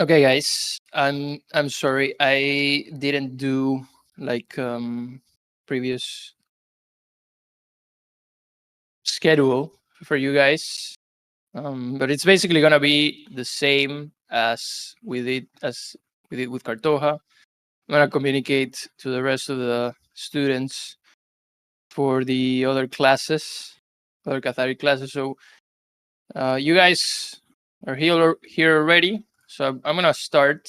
Okay, guys, I'm sorry I didn't do like previous schedule for you guys, but it's basically gonna be the same as we did with Cartoja. I'm gonna communicate to the rest of the students for the other classes, other Kathari classes. So you guys are here already. So I'm gonna start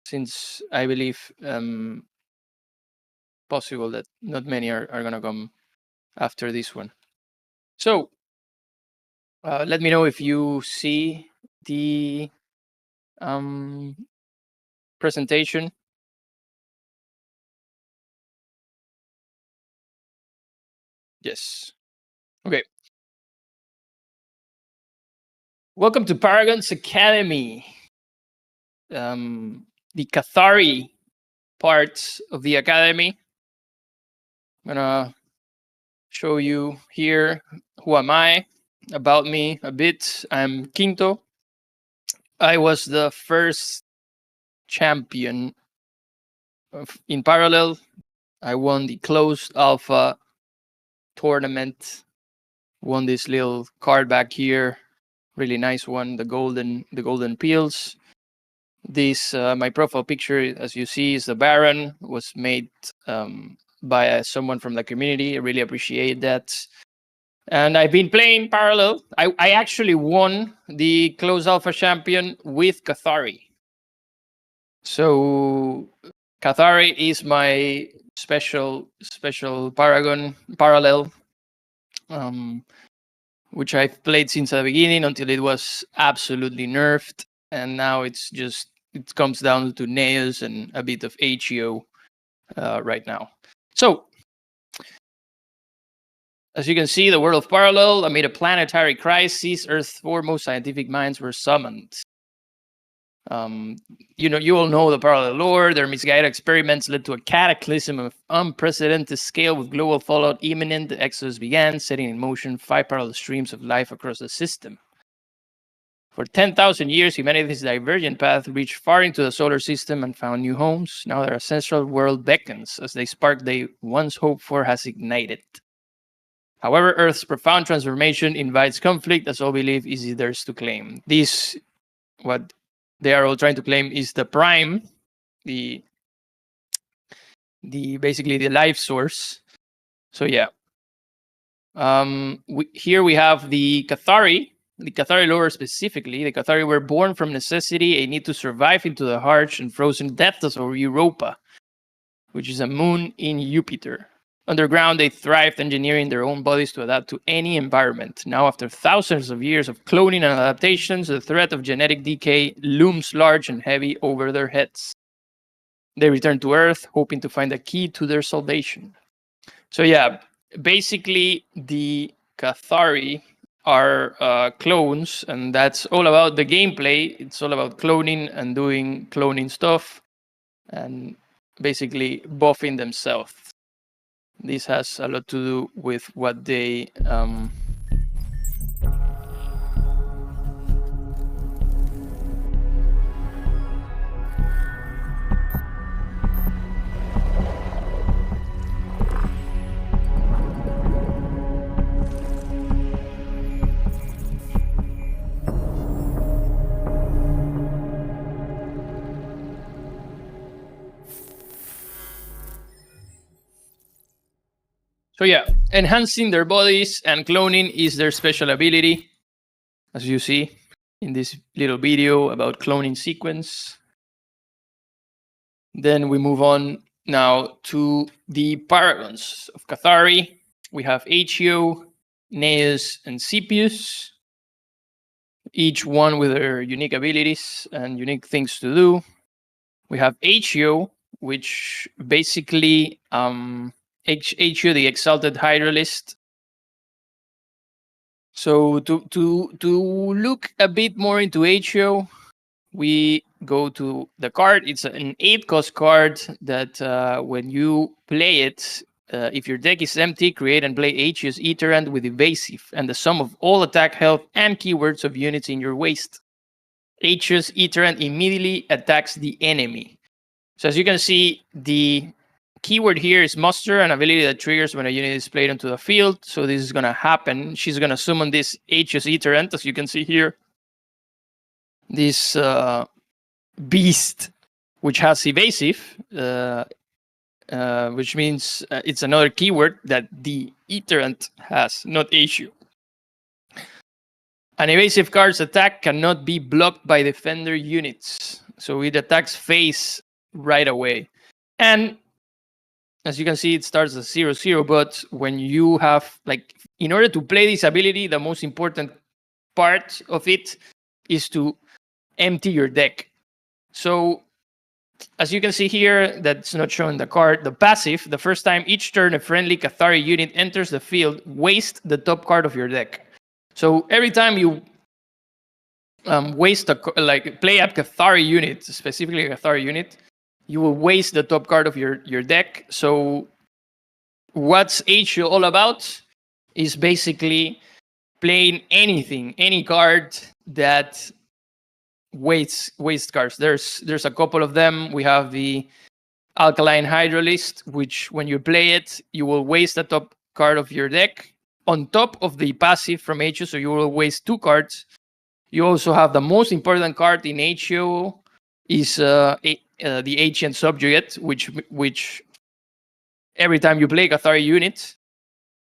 since I believe possible that not many are gonna come after this one. So let me know if you see the presentation. Yes. Okay. Welcome to Paragon's Academy. The Kathari part of the academy. I'm gonna show you here who am I, about me a bit. I'm Quinto. I was the first champion in parallel. I won the closed alpha tournament. Won this little card back here, really nice one. The golden peels. This my profile picture, as you see, is the Baron. Was made by someone from the community. I really appreciate that. And I've been playing parallel. I actually won the closed alpha champion with Kathari. So Kathari is my special Paragon parallel, which I've played since the beginning until it was absolutely nerfed, and now it comes down to Neos and a bit of HEO right now. So as you can see, the world of parallel amid a planetary crisis, Earth's foremost scientific minds were summoned. You all know the parallel lore. Their misguided experiments led to a cataclysm of unprecedented scale with global fallout imminent. The exodus began, setting in motion 5 parallel streams of life across the system. For 10,000 years, humanity's divergent path reached far into the solar system and found new homes. Now their ancestral world beckons as the spark they once hoped for has ignited. However, Earth's profound transformation invites conflict, as all believe is theirs to claim. This, what they are all trying to claim, is the prime, the basically the life source. So yeah, here we have the Kathari. The Kathari lore specifically, the Kathari were born from necessity, a need to survive into the harsh and frozen depths of Europa, which is a moon in Jupiter. Underground, they thrived, engineering their own bodies to adapt to any environment. Now, after thousands of years of cloning and adaptations, the threat of genetic decay looms large and heavy over their heads. They return to Earth, hoping to find a key to their salvation. So yeah, basically the Kathari are clones, and that's all about the gameplay. It's all about cloning and doing cloning stuff and basically buffing themselves. This has a lot to do with what they So yeah, enhancing their bodies and cloning is their special ability, as you see in this little video about cloning sequence. Then we move on now to the paragons of Kathari. We have HEO, Neus, and Cipius, each one with their unique abilities and unique things to do. We have HEO, which basically HEO, the Exalted Hydralist. So to look a bit more into HEO, we go to the card. It's an 8-cost card that when you play it, if your deck is empty, create and play HEO's Etherant with Evasive and the sum of all attack, health, and keywords of units in your waste. H's Iterant immediately attacks the enemy. So as you can see, the keyword here is muster, an ability that triggers when a unit is played onto the field. So this is going to happen. She's going to summon this H's Iterant, as you can see here. This beast, which has evasive, which means it's another keyword that the Iterant has, not issue. An evasive card's attack cannot be blocked by defender units, so it attacks face right away. And as you can see, it starts as 0/0, but when you have, like, in order to play this ability, the most important part of it is to empty your deck. So as you can see here, that's not showing the card. The passive, the first time each turn a friendly Kathari unit enters the field, waste the top card of your deck. So every time you waste play a Kathari unit, specifically a Kathari unit, you will waste the top card of your deck. So what's H all about is basically playing anything, any card that waste cards. There's a couple of them. We have the Alkaline Hydralist, which when you play it, you will waste the top card of your deck on top of the passive from HO, so you will waste 2 cards. You also have the most important card in HO is the Ancient Subjugate, which every time you play Kathari unit,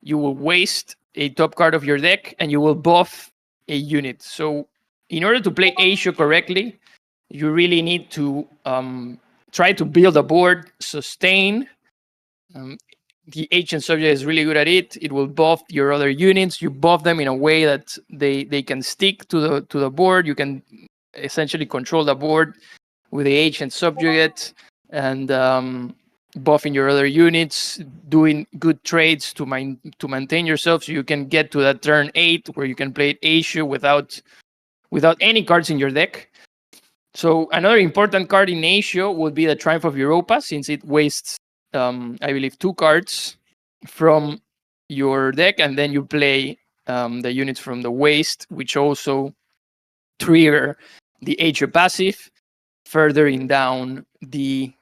you will waste a top card of your deck and you will buff a unit. So in order to play HO correctly, you really need to try to build a board, sustain. The Ancient Subject is really good at it. It will buff your other units. You buff them in a way that they can stick to the board. You can essentially control the board with the Ancient Subject and buffing your other units, doing good trades to maintain yourself, so you can get to that turn 8 where you can play HO without any cards in your deck. So another important card in HO would be the Triumph of Europa, since it wastes I believe 2 cards from your deck, and then you play the units from the waste, which also trigger the HO passive, furthering down the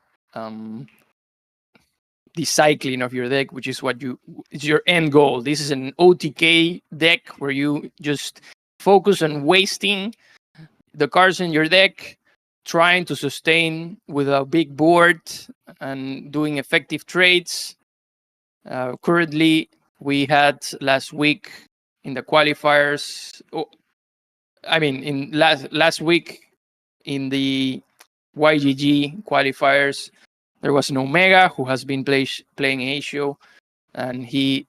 cycling of your deck, which is it's your end goal. This is an OTK deck where you just focus on wasting the cards in your deck, trying to sustain with a big board and doing effective trades. Currently, we had last week in the qualifiers. In last week in the YGG qualifiers, there was an Omega who has been playing HO, and he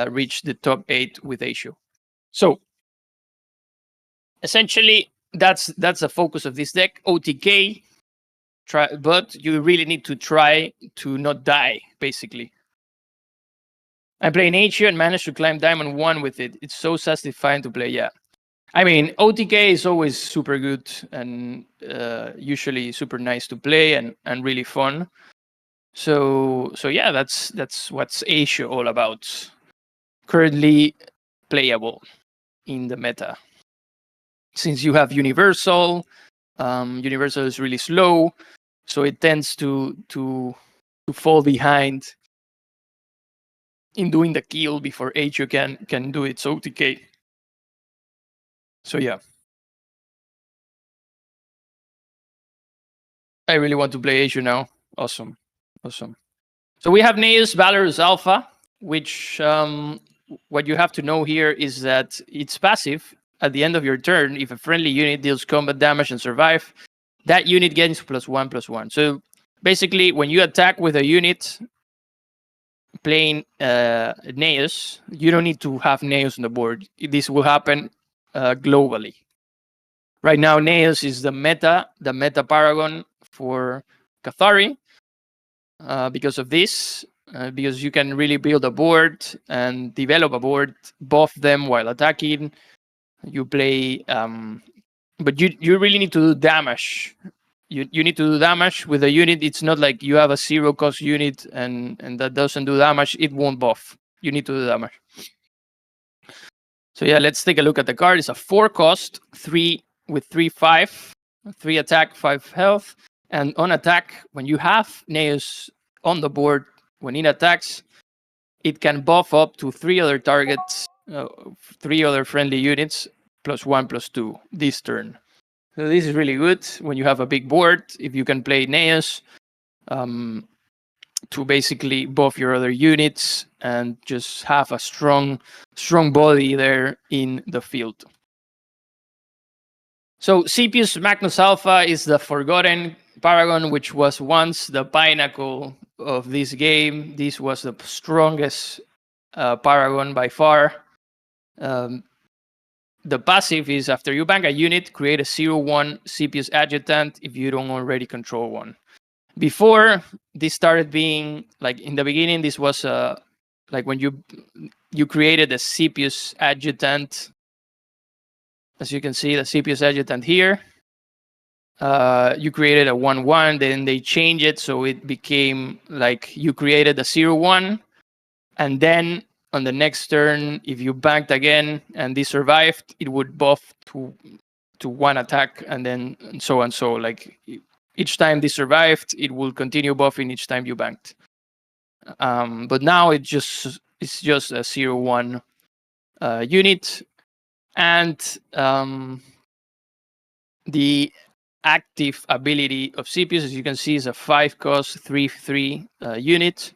reached the top 8 with HO. So essentially, that's the focus of this deck. OTK, but you really need to try to not die, basically. I'm playing HO and managed to climb Diamond 1 with it. It's so satisfying to play, yeah. I mean, OTK is always super good and usually super nice to play and really fun. So yeah, that's what's HO all about. Currently playable in the meta. Since you have Universal, Universal is really slow, so it tends to fall behind in doing the kill before HO can do its OTK. So yeah, I really want to play HO now. Awesome. So we have Neus Valorous Alpha, which what you have to know here is that it's passive. At the end of your turn, if a friendly unit deals combat damage and survive, that unit gets +1/+1. So basically, when you attack with a unit playing Neus, you don't need to have Neus on the board. This will happen globally. Right now, Neus is the meta Paragon for Kathari because of this. Because you can really build a board and develop a board, buff them while attacking. You play, but you really need to do damage. You need to do damage with a unit. It's not like you have a 0-cost unit and that doesn't do damage. It won't buff. You need to do damage. So yeah, let's take a look at the card. It's a 4-cost, 3 with 3/5. 3 attack, 5 health. And on attack, when you have Neos on the board, when it attacks, it can buff up to 3 other targets, 3 other friendly units, +1/+2 this turn. So this is really good when you have a big board. If you can play Neos to basically buff your other units and just have a strong body there in the field. So Sepius Magnus Alpha is the forgotten Paragon, which was once the pinnacle of this game. This was the strongest Paragon by far. The passive is after you bank a unit, create a 0/1 Sepius Adjutant if you don't already control one. Before, this started being, like in the beginning, this was like when you created a Sepius Adjutant. As you can see, the Sepius Adjutant here. You created a 1/1, then they changed it so it became like you created a 0/1, and then on the next turn, if you banked again and this survived, it would buff to 1 attack, and then so and so. Like each time this survived, it will continue buffing each time you banked. But now it's just a 0/1 unit, and the active ability of Sepius, as you can see, is a 5-cost 3/3 unit.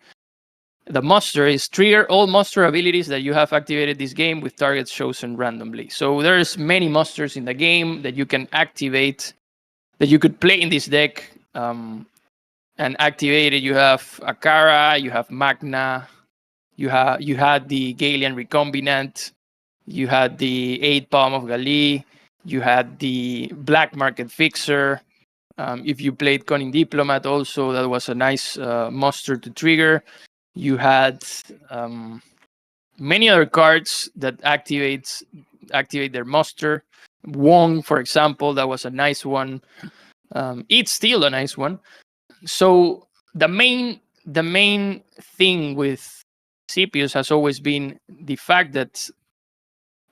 The muster is trigger all muster abilities that you have activated this game with targets chosen randomly. So there's many musters in the game that you can activate, that you could play in this deck and activate it. You have Akara, you have Magna, you had the Galian Recombinant, you had the 8 Palm of Gali, you had the Black Market Fixer. If you played Cunning Diplomat also, that was a nice muster to trigger. You had many other cards that activate their muster. Wong, for example, that was a nice one. It's still a nice one. So the main thing with Sepius has always been the fact that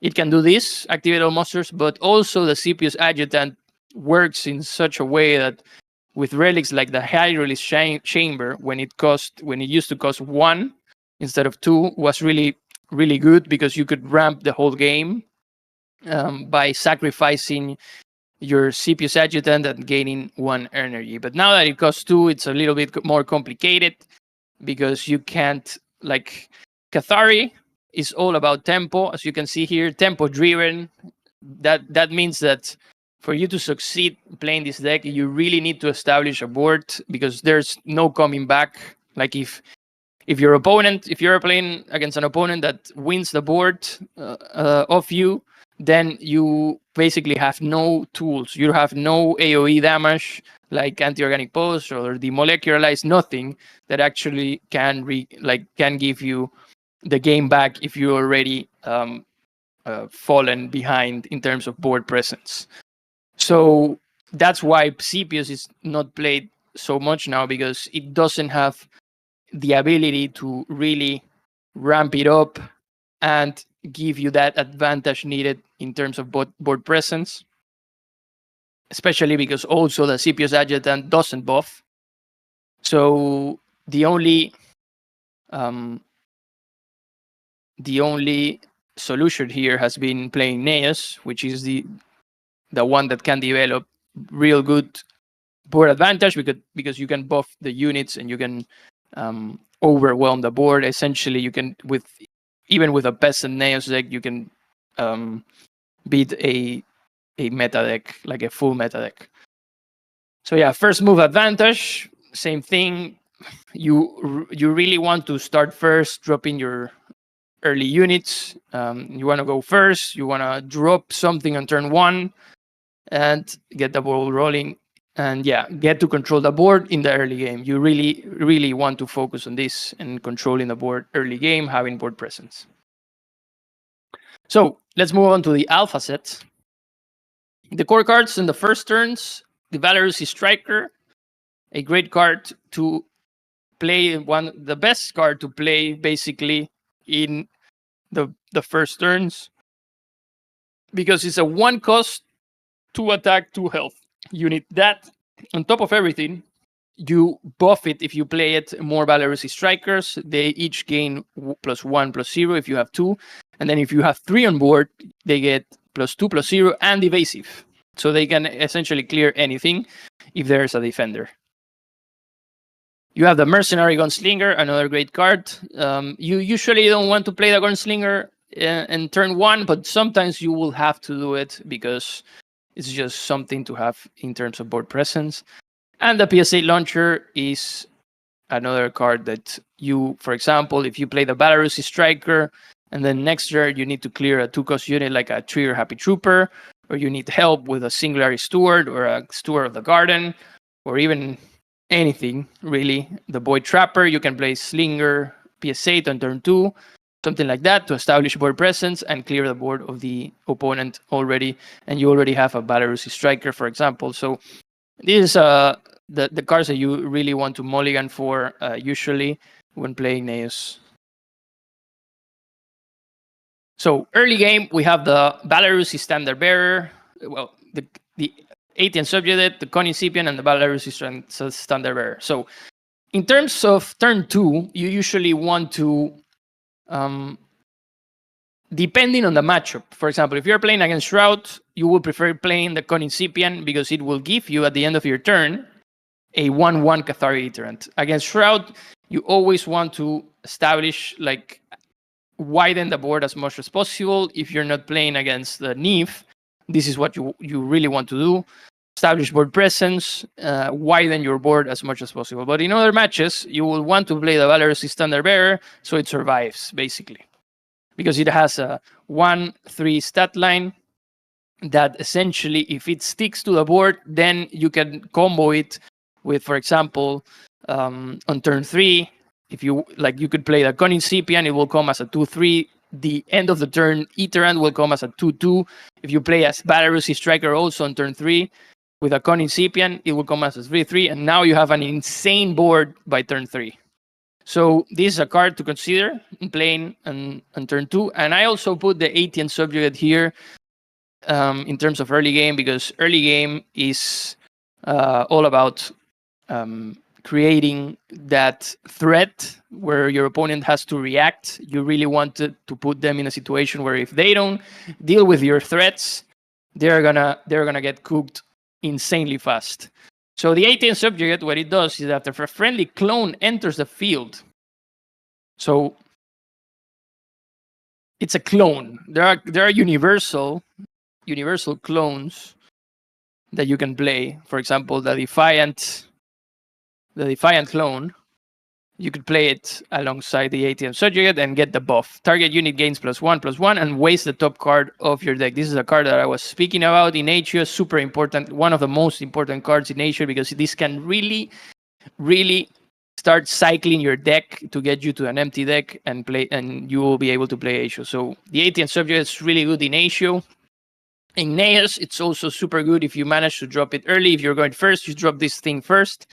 it can do this, activate all monsters, but also the Sepius Adjutant works in such a way that with relics like the High Release Chamber, when it used to cost 1 instead of 2, was really, really good because you could ramp the whole game by sacrificing your Sepius Adjutant and gaining 1 energy. But now that it costs 2, it's a little bit more complicated because you can't, like, Kathari is all about tempo, as you can see here, tempo driven. That means that for you to succeed playing this deck, you really need to establish a board because there's no coming back. Like if you're playing against an opponent that wins the board of you, then you basically have no tools. You have no AoE damage like anti-organic pulse or demolecularize, nothing that actually can give you the game back if you already fallen behind in terms of board presence. So that's why Sepius is not played so much now, because it doesn't have the ability to really ramp it up and give you that advantage needed in terms of board presence, especially because also the Sepius Adjutant doesn't buff. So the only solution here has been playing Neos, which is the one that can develop real good board advantage because you can buff the units and you can overwhelm the board. Essentially, you can even with a peasant Neos deck, you can beat a meta deck, like a full meta deck. So yeah, first move advantage, same thing. You really want to start first, dropping your early units. You want to go first. You want to drop something on turn 1 and get the ball rolling. And yeah, get to control the board in the early game. You really, really want to focus on this and controlling the board early game, having board presence. So let's move on to the alpha set. The core cards in the first turns, the Valorous Striker, a great card to play, the best card to play basically in the first turns, because it's a 1 cost, 2 attack, 2 health. You need that. On top of everything, you buff it if you play it more Belarusi strikers. They each gain +1/+0 if you have 2. And then if you have 3 on board, they get +2/+0 and evasive. So they can essentially clear anything if there's a defender. You have the Mercenary Gunslinger, another great card. You usually don't want to play the Gunslinger in turn 1, but sometimes you will have to do it because it's just something to have in terms of board presence. And the PS8 Launcher is another card that you, for example, if you play the Belarusi Striker, and then next turn you need to clear a 2-cost unit like a Trigger Happy Trooper, or you need help with a Singularity Steward or a Steward of the Garden, or even anything, really. The Void Trapper, you can play Slinger PS8 on turn 2, something like that, to establish board presence and clear the board of the opponent already, and you already have a Belarusi Striker, for example. So this is the cards that you really want to mulligan for usually when playing Neos. So early game, we have the Belarusi Standard Bearer, well, the Aetian Subjugate, the Conincipian, and the Belarusi Standard Bearer. So in terms of turn 2, you usually want to, depending on the matchup. For example, if you're playing against Shroud, you will prefer playing the Conincipian because it will give you, at the end of your turn, a 1/1 Kathari Iterant. Against Shroud, you always want to establish, like, widen the board as much as possible. If you're not playing against the Neve, this is what you really want to do. Establish board presence, widen your board as much as possible. But in other matches, you will want to play the Belarusi Standard Bearer so it survives, basically. Because it has a 1/3 stat line that essentially, if it sticks to the board, then you can combo it with, for example, on turn 3, if you like, you could play the Conincipian, it will come as a 2/3. The end of the turn Iterant will come as a 2/2. If you play as Belarusi Striker also on turn 3 with a Conincipian, it will come as a 3/3, and now you have an insane board by turn 3. So this is a card to consider in playing on turn 2. And I also put the Aetian Subjugate here in terms of early game, because early game is all about creating that threat where your opponent has to react. You really want to put them in a situation where if they don't deal with your threats, they're gonna get cooked insanely fast. So the Aetian Subjugate, what it does is that if a friendly clone enters the field, so it's a clone. There are universal clones that you can play. For example, the Defiant clone. You could play it alongside the Aetian Subjugate and get the buff. Target unit gains +1/+1 and waste the top card of your deck. This is a card that I was speaking about in Asia. Super important. One of the most important cards in Asia, because this can really, really start cycling your deck to get you to an empty deck and play, and you will be able to play Asia. So the Aetian Subjugate is really good in Asia. In Neos, it's also super good if you manage to drop it early. If you're going first, you drop this thing first.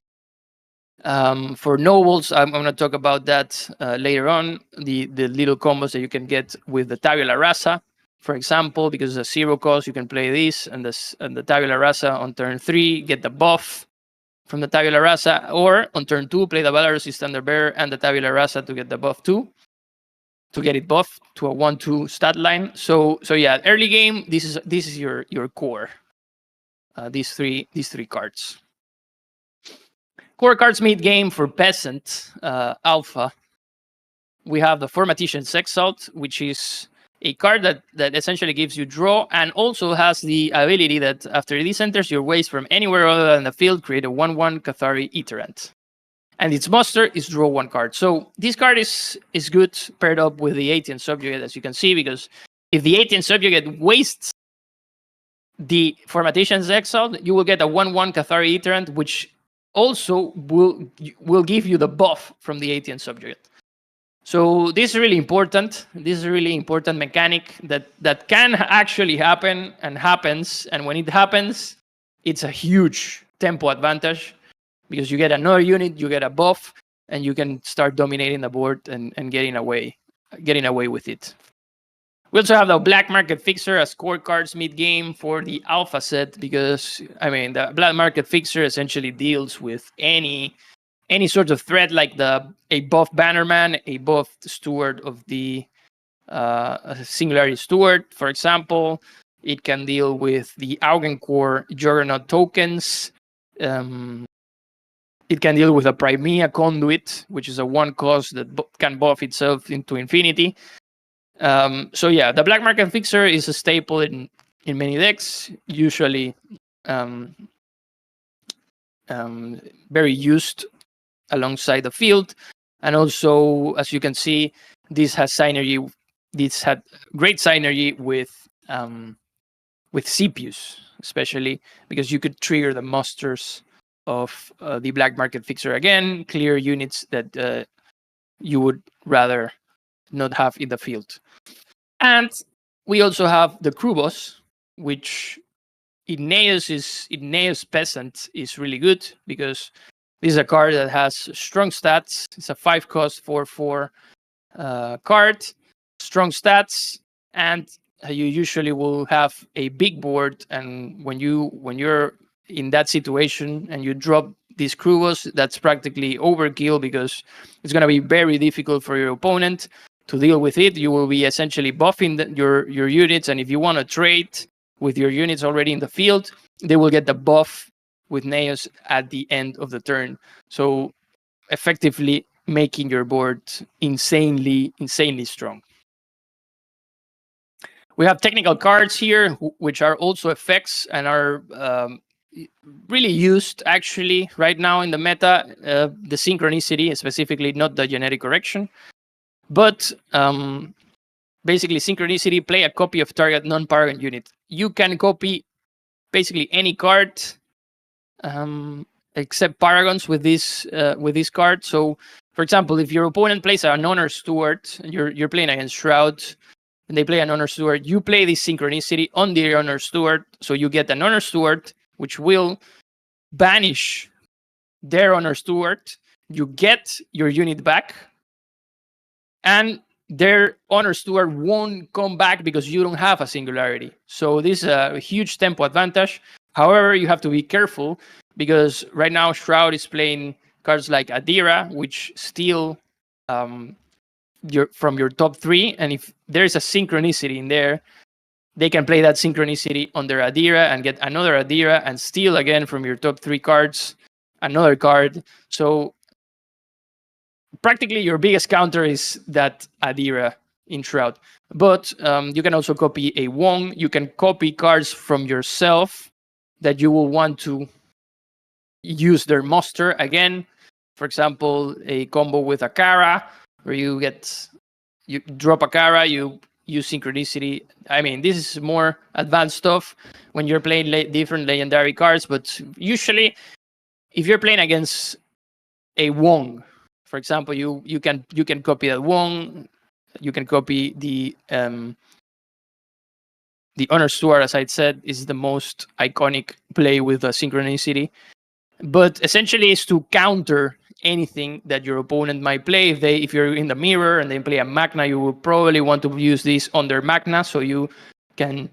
For nobles, I'm going to talk about that later on. The little combos that you can get with the Tabula Rasa, for example, because it's a 0 cost, you can play this and the Tabula Rasa on turn 3, get the buff from the Tabula Rasa, or on turn 2, play the Belarusi Standard Bearer and the Tabula Rasa to get the buff too, to get it buffed to a 1/2 stat line. So yeah, early game, this is your core. These three cards. Core cards mid-game for Peasant Alpha. We have the Formatician's Exalt, which is a card that essentially gives you draw and also has the ability that after this enters your waste from anywhere other than the field, create a 1/1 Kathari Iterant. And its monster is draw 1 card. So this card is good paired up with the Aetian Subjugate, as you can see, because if the Aetian Subjugate wastes the Formatician's Exalt, you will get a 1/1 Kathari Iterant, which also will give you the buff from the Aetian Subjugate. So this is really important. This is a really important mechanic that can actually happen and happens. And when it happens, it's a huge tempo advantage because you get another unit, you get a buff, and you can start dominating the board and getting away with it. We also have the black market fixer as scorecards mid-game for the alpha set, because the black market fixer essentially deals with any sort of threat, like a buff Bannerman, a buff Steward of the Singularity Steward, for example. It can deal with the Augencore Juggernaut tokens. It can deal with a Primea Conduit, which is a 1-cost that can buff itself into infinity. So yeah, the black market fixer is a staple in many decks, usually very used alongside the field. And also, as you can see, this has synergy. This had great synergy with CPUs, especially because you could trigger the musters of the black market fixer again, clear units that you would rather not have in the field. And we also have the crew boss, which Igneous Peasant is really good, because this is a card that has strong stats. It's a 5-cost 4/4 card, strong stats, and you usually will have a big board. And when you're in that situation and you drop these crew boss, that's practically overkill, because it's going to be very difficult for your opponent to deal with it. You will be essentially buffing your units, and if you want to trade with your units already in the field, they will get the buff with Neos at the end of the turn. So effectively making your board insanely strong. We have technical cards here, which are also effects and are really used actually right now in the meta. The Synchronicity, specifically, not the Genetic Correction, but basically Synchronicity, play a copy of target non-Paragon unit. You can copy basically any card except Paragons with this card. So, for example, if your opponent plays an Honor Steward, and you're playing against Shroud, and they play an Honor Steward, you play this Synchronicity on the Honor Steward, so you get an Honor Steward, which will banish their Honor Steward. You get your unit back, and their Honor Steward won't come back because you don't have a Singularity. So this is a huge tempo advantage. However, you have to be careful, because right now Shroud is playing cards like Adira, which steal from your top 3, and if there's a Synchronicity in there, they can play that Synchronicity on their Adira and get another Adira and steal again from your top 3 cards another card. So practically your biggest counter is that Adira in Shroud. But you can also copy a Wong. You can copy cards from yourself that you will want to use their muster again. For example, a combo with a Kara, where you drop a Kara, you use Synchronicity. This is more advanced stuff when you're playing different legendary cards, but usually if you're playing against a Wong, for example, you can copy that Wong. You can copy the Honor Steward, as I said, is the most iconic play with a Synchronicity. But essentially it's to counter anything that your opponent might play. If you're in the mirror and they play a Magna, you will probably want to use this on their Magna, so you can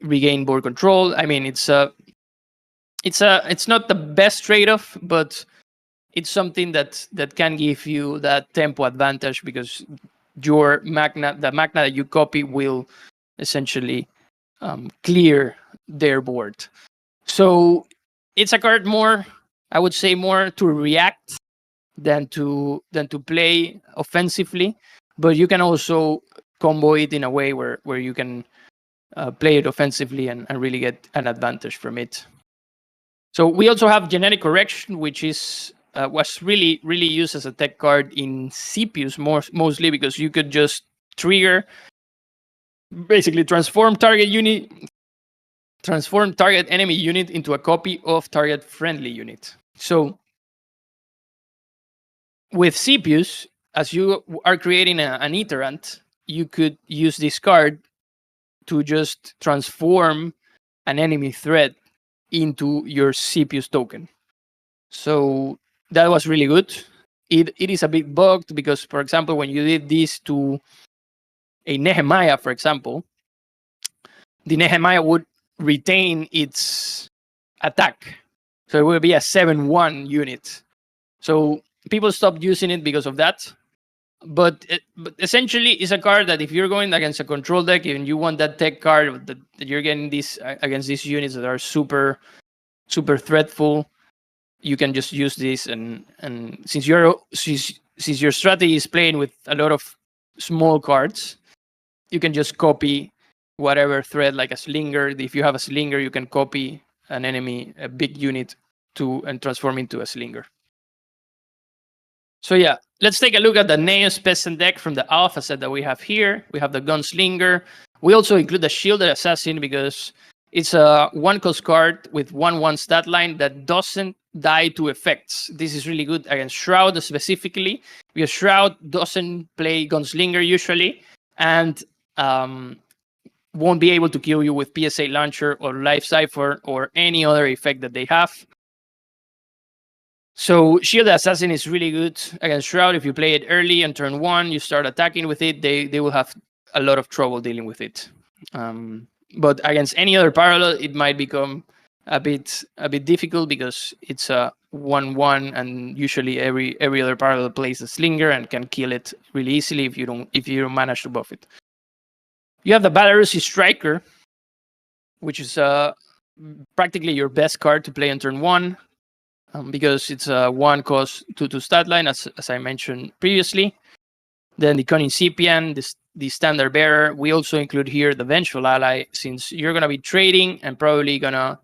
regain board control. It's not the best trade-off, but it's something that can give you that tempo advantage, because the Magna that you copy will essentially clear their board. So it's a card more to react than to play offensively, but you can also combo it in a way where you can play it offensively and really get an advantage from it. So we also have Genetic Correction, which was really used as a tech card in CPUs mostly, because you could just trigger, basically transform target enemy unit into a copy of target friendly unit. So with CPUs, as you are creating an iterant, you could use this card to just transform an enemy threat into your CPU's token. So that was really good. It is a bit bugged, because, for example, when you did this to a Nehemiah, for example, the Nehemiah would retain its attack. So it will be a 7-1 unit. So people stopped using it because of that. But essentially, it's a card that if you're going against a control deck and you want that tech card that you're getting this against these units that are super, super threatful, you can just use this. And since your strategy is playing with a lot of small cards, you can just copy whatever threat, like a slinger. If you have a slinger, you can copy an enemy, a big unit, and transform into a slinger. So yeah, let's take a look at the Neos Peasant deck from the alpha set that we have here. We have the Gunslinger. We also include the Shielded Assassin because it's a 1-cost card with 1/1 stat line that doesn't die to effects. This is really good against Shroud specifically, because Shroud doesn't play Gunslinger usually, and won't be able to kill you with PSA Launcher or Life Cipher or any other effect that they have. So Shield Assassin is really good against Shroud. If you play it early on turn 1, you start attacking with it, they will have a lot of trouble dealing with it. But against any other parallel, it might become a bit difficult because it's a 1/1, and usually every other parallel plays a Slinger and can kill it really easily if you don't manage to buff it. You have the Belarusi Striker, which is practically your best card to play on turn 1. Because it's a 1-cost 2/2 stat line, as I mentioned previously. Then the Conincipian, the Standard Bearer. We also include here the Vengeful Ally, since you're going to be trading and probably going to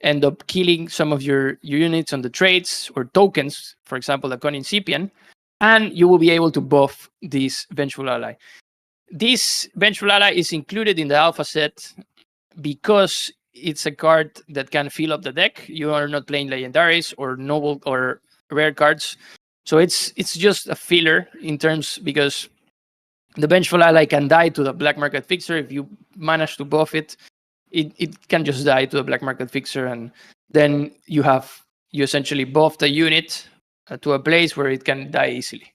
end up killing some of your units on the trades or tokens, for example, the Conincipian, and you will be able to buff this Vengeful Ally. This Vengeful Ally is included in the alpha set because it's a card that can fill up the deck. You are not playing legendaries or noble or rare cards, so it's just a filler in terms, because the Vengeful Ally can die to the Black Market Fixer. If you manage to buff it, it can just die to the Black Market Fixer, and then you essentially buff the unit to a place where it can die easily.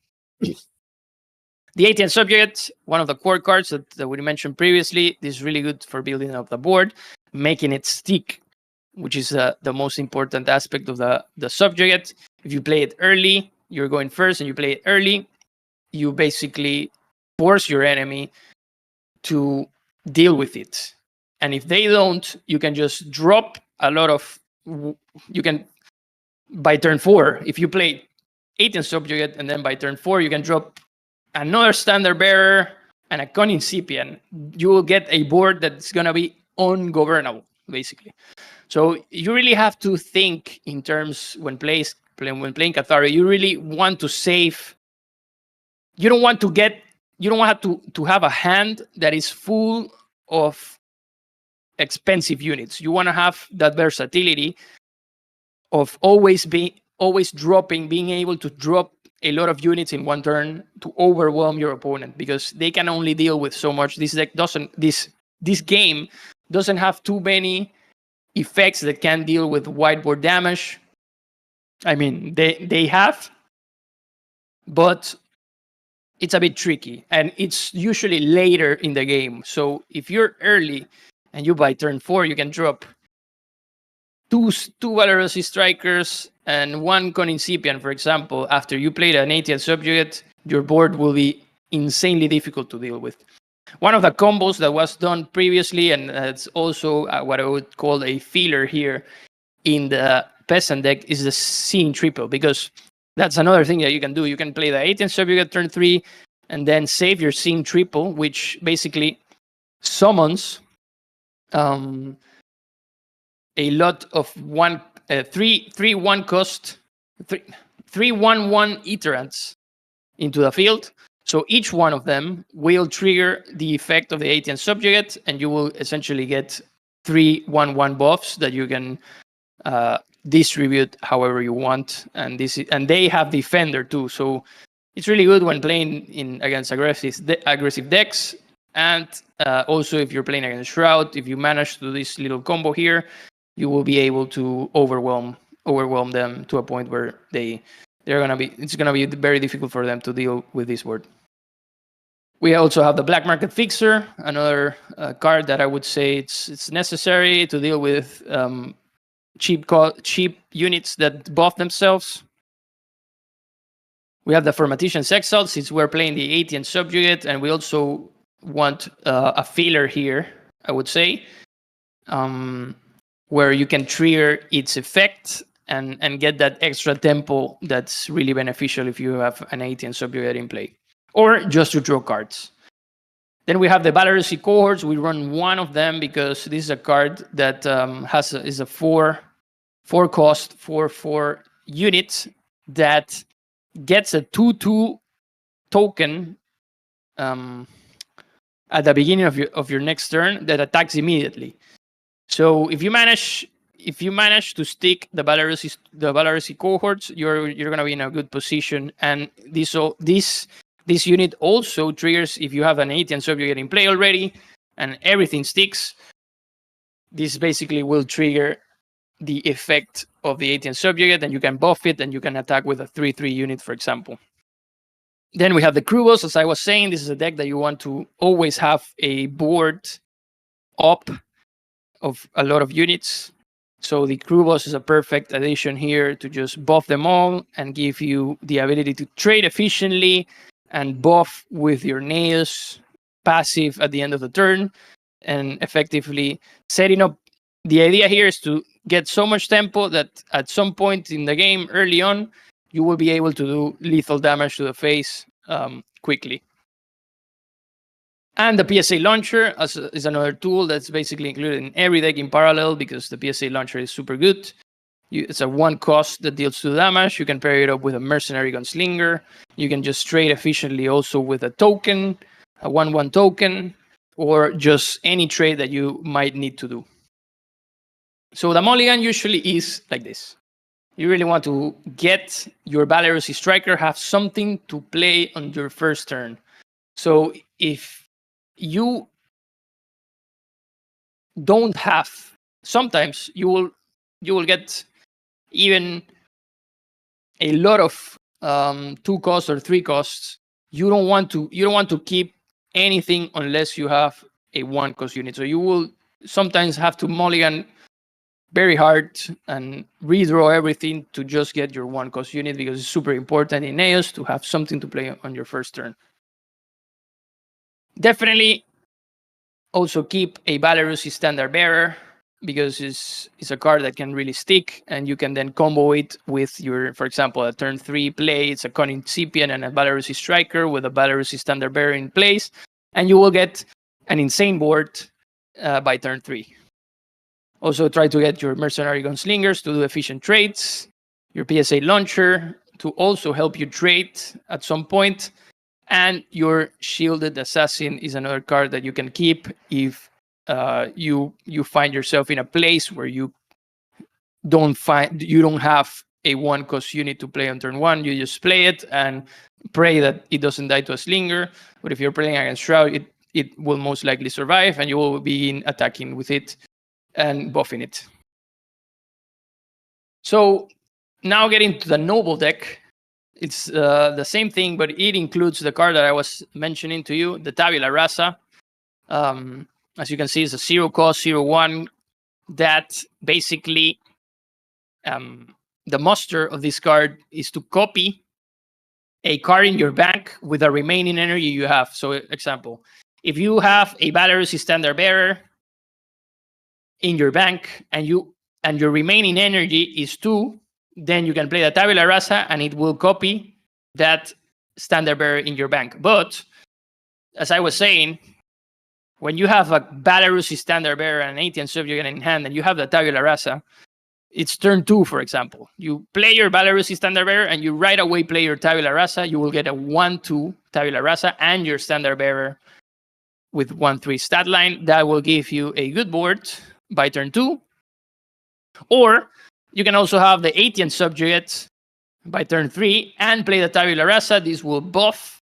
The ATN Subject, one of the core cards that we mentioned previously. This is really good for building up the board, making it stick, which is the most important aspect of the subject. If you play it early, you're going first and you play it early, you basically force your enemy to deal with it. And if they don't, you can just drop a lot of... You can, by turn 4, if you play 18 Subjugate, and then by turn 4, you can drop another Standard Bearer and a Conincipian, you will get a board that's going to be ungovernable, basically. So you really have to think in terms when playing Kathari. You really want to save. You don't want to have a hand that is full of expensive units. You want to have that versatility of always dropping, being able to drop a lot of units in one turn to overwhelm your opponent, because they can only deal with so much. This deck doesn't. This game doesn't have too many effects that can deal with whiteboard damage. I mean, they have, but it's a bit tricky, and it's usually later in the game. So if you're early and you by turn 4, you can drop two Belarusi Strikers and 1 Conincipian, for example. After you played an 80th Subjugate, your board will be insanely difficult to deal with. One of the combos that was done previously, and it's also what I would call a filler here in the Peasant deck, is the Scene Triple, because that's another thing that you can do. You can play the 18th Subjugate turn 3, and then save your Scene Triple, which basically summons a lot of 3/1 Iterants into the field. So each one of them will trigger the effect of the 18th Subjugate, and you will essentially get 3/1 buffs that you can distribute however you want. And they have Defender too, so it's really good when playing against aggressive decks. And also, if you're playing against Shroud, if you manage to do this little combo here, you will be able to overwhelm them to a point where it's gonna be very difficult for them to deal with this board. We also have the Black Market Fixer, another card that I would say it's necessary to deal with cheap units that buff themselves. We have the Formatician's Exile, since we're playing the ATN subjugate, and we also want a filler here, I would say, where you can trigger its effect and get that extra tempo that's really beneficial if you have an ATN subjugate in play, or just to draw cards. Then we have the Valorous Cohorts. We run one of them because this is a card that is a 4-cost 4/4 unit that gets a 2/2 token at the beginning of your next turn that attacks immediately. So if you manage to stick the Valorous Cohorts, you're gonna be in a good position. And this unit also triggers if you have an ATN subjugate in play already and everything sticks. This basically will trigger the effect of the ATN subjugate, and you can buff it and you can attack with a 3/3 unit, for example. Then we have the Crew Boss. As I was saying, this is a deck that you want to always have a board up of a lot of units. So the Crew Boss is a perfect addition here to just buff them all and give you the ability to trade efficiently and buff with your nails passive at the end of the turn, and effectively setting up. The idea here is to get so much tempo that at some point in the game early on, you will be able to do lethal damage to the face quickly. And the PSA Launcher is another tool that's basically included in every deck in parallel, because the PSA Launcher is super good. It's a 1-cost that deals 2 damage. You can pair it up with a Mercenary Gunslinger. You can just trade efficiently also with a token, a 1/1 token, or just any trade that you might need to do. So the mulligan usually is like this. You really want to get your Valorous Striker have something to play on your first turn. So if you don't have, sometimes you will get even a lot of 2 costs or 3 costs. You don't want to keep anything unless you have a 1-cost unit. So you will sometimes have to mulligan very hard and redraw everything to just get your 1-cost unit, because it's super important in Naos to have something to play on your first turn. Definitely also keep a Valorous Standard Bearer, because it's a card that can really stick, and you can then combo it with your, for example, a turn 3 play. It's a Cunning Incipient and a Valorous Striker with a Valorous Standard Bearer in place, and you will get an insane board by turn 3. Also try to get your Mercenary Gunslingers to do efficient trades, your PSA Launcher to also help you trade at some point, and your Shielded Assassin is another card that you can keep if you find yourself in a place where you don't have a 1-cost unit to play on turn 1. You just play it and pray that it doesn't die to a Slinger. But if you're playing against Shroud, it will most likely survive, and you will begin attacking with it and buffing it. So now getting to the Noble deck, it's the same thing, but it includes the card that I was mentioning to you, the Tabula Rasa. As you can see, it's a 0-cost 0/1 that basically the muster of this card is to copy a card in your bank with the remaining energy you have. So, example, if you have a Valorous Standard Bearer in your bank and your remaining energy is 2, then you can play the Tabula Rasa and it will copy that Standard Bearer in your bank. But as I was saying, when you have a Valorous Standard Bearer and an ATN subjugate in hand and you have the Tabula Rasa, it's turn 2, for example. You play your Valorous Standard Bearer and you right away play your Tabula Rasa, you will get a 1/2 Tabula Rasa and your Standard Bearer with 1/3 stat line. That will give you a good board by turn 2. Or you can also have the ATN subjugate by turn 3 and play the Tabula Rasa. This will buff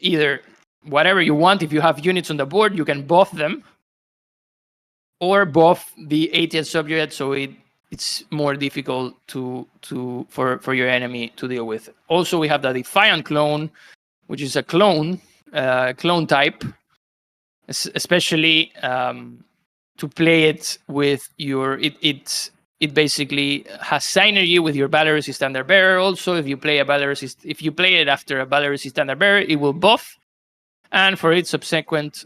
either whatever you want. If you have units on the board, you can buff them, or buff the ATN subjugate so it's more difficult for your enemy to deal with. Also, we have the Defiant Clone, which is a clone clone type, especially to play it with your it basically has synergy with your Valorous Standard Bearer. Also, if you play it after a Valorous Standard Bearer, it will buff, and for its subsequent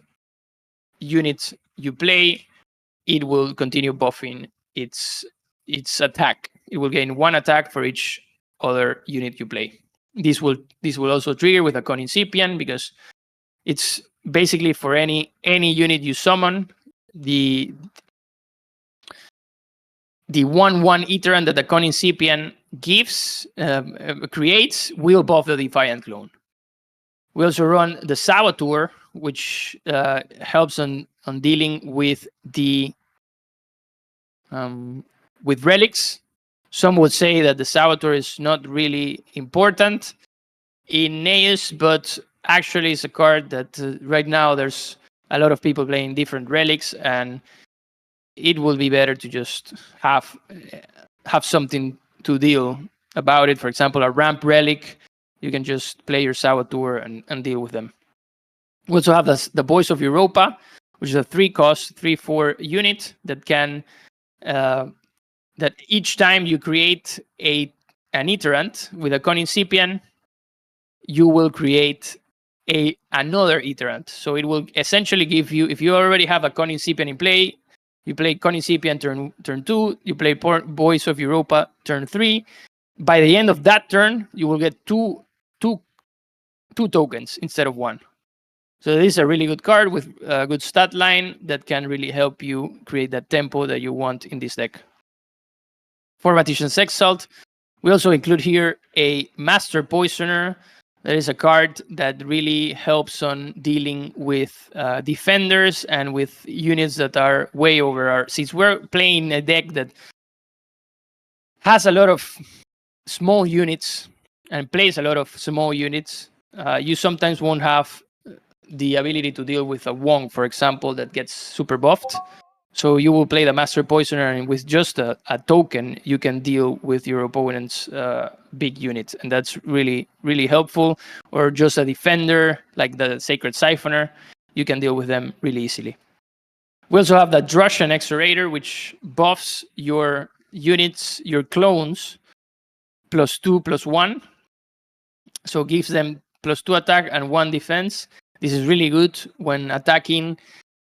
units you play, it will continue buffing its attack. It will gain 1 attack for each other unit you play. This will also trigger with a Conincipian, because it's basically for any unit you summon, the 1/1 Iterant that the Conincipian gives creates will buff the Defiant clone. We also run the Saboteur, which helps on dealing with the with relics. Some would say that the Saboteur is not really important in Neus, but actually it's a card that right now there's a lot of people playing different relics, and it will be better to just have something to deal about it. For example, a ramp relic, you can just play your Saboteur and deal with them. We also have the Voice of Europa, which is a 3-cost, 3/4 unit that can that each time you create an Iterant with a Conincipian, you will create another Iterant. So it will essentially give you, if you already have a Conincipian in play, you play Conincipian turn 2, you play Voice of Europa turn 3. By the end of that turn, you will get two tokens instead of 1. So this is a really good card with a good stat line that can really help you create that tempo that you want in this deck. For Magician's Exalt, we also include here a Master Poisoner. That is a card that really helps on dealing with defenders and with units that are way over our... Since we're playing a deck that has a lot of small units and plays a lot of small units, you sometimes won't have the ability to deal with a Wong, for example, that gets super buffed. So you will play the Master Poisoner, and with just a token, you can deal with your opponent's big unit. And that's really, really helpful. Or just a defender, like the Sacred Siphoner, you can deal with them really easily. We also have the Drush and Exorator, which buffs your units, your clones, +2/+1. So gives them +2 attack and 1 defense. This is really good when attacking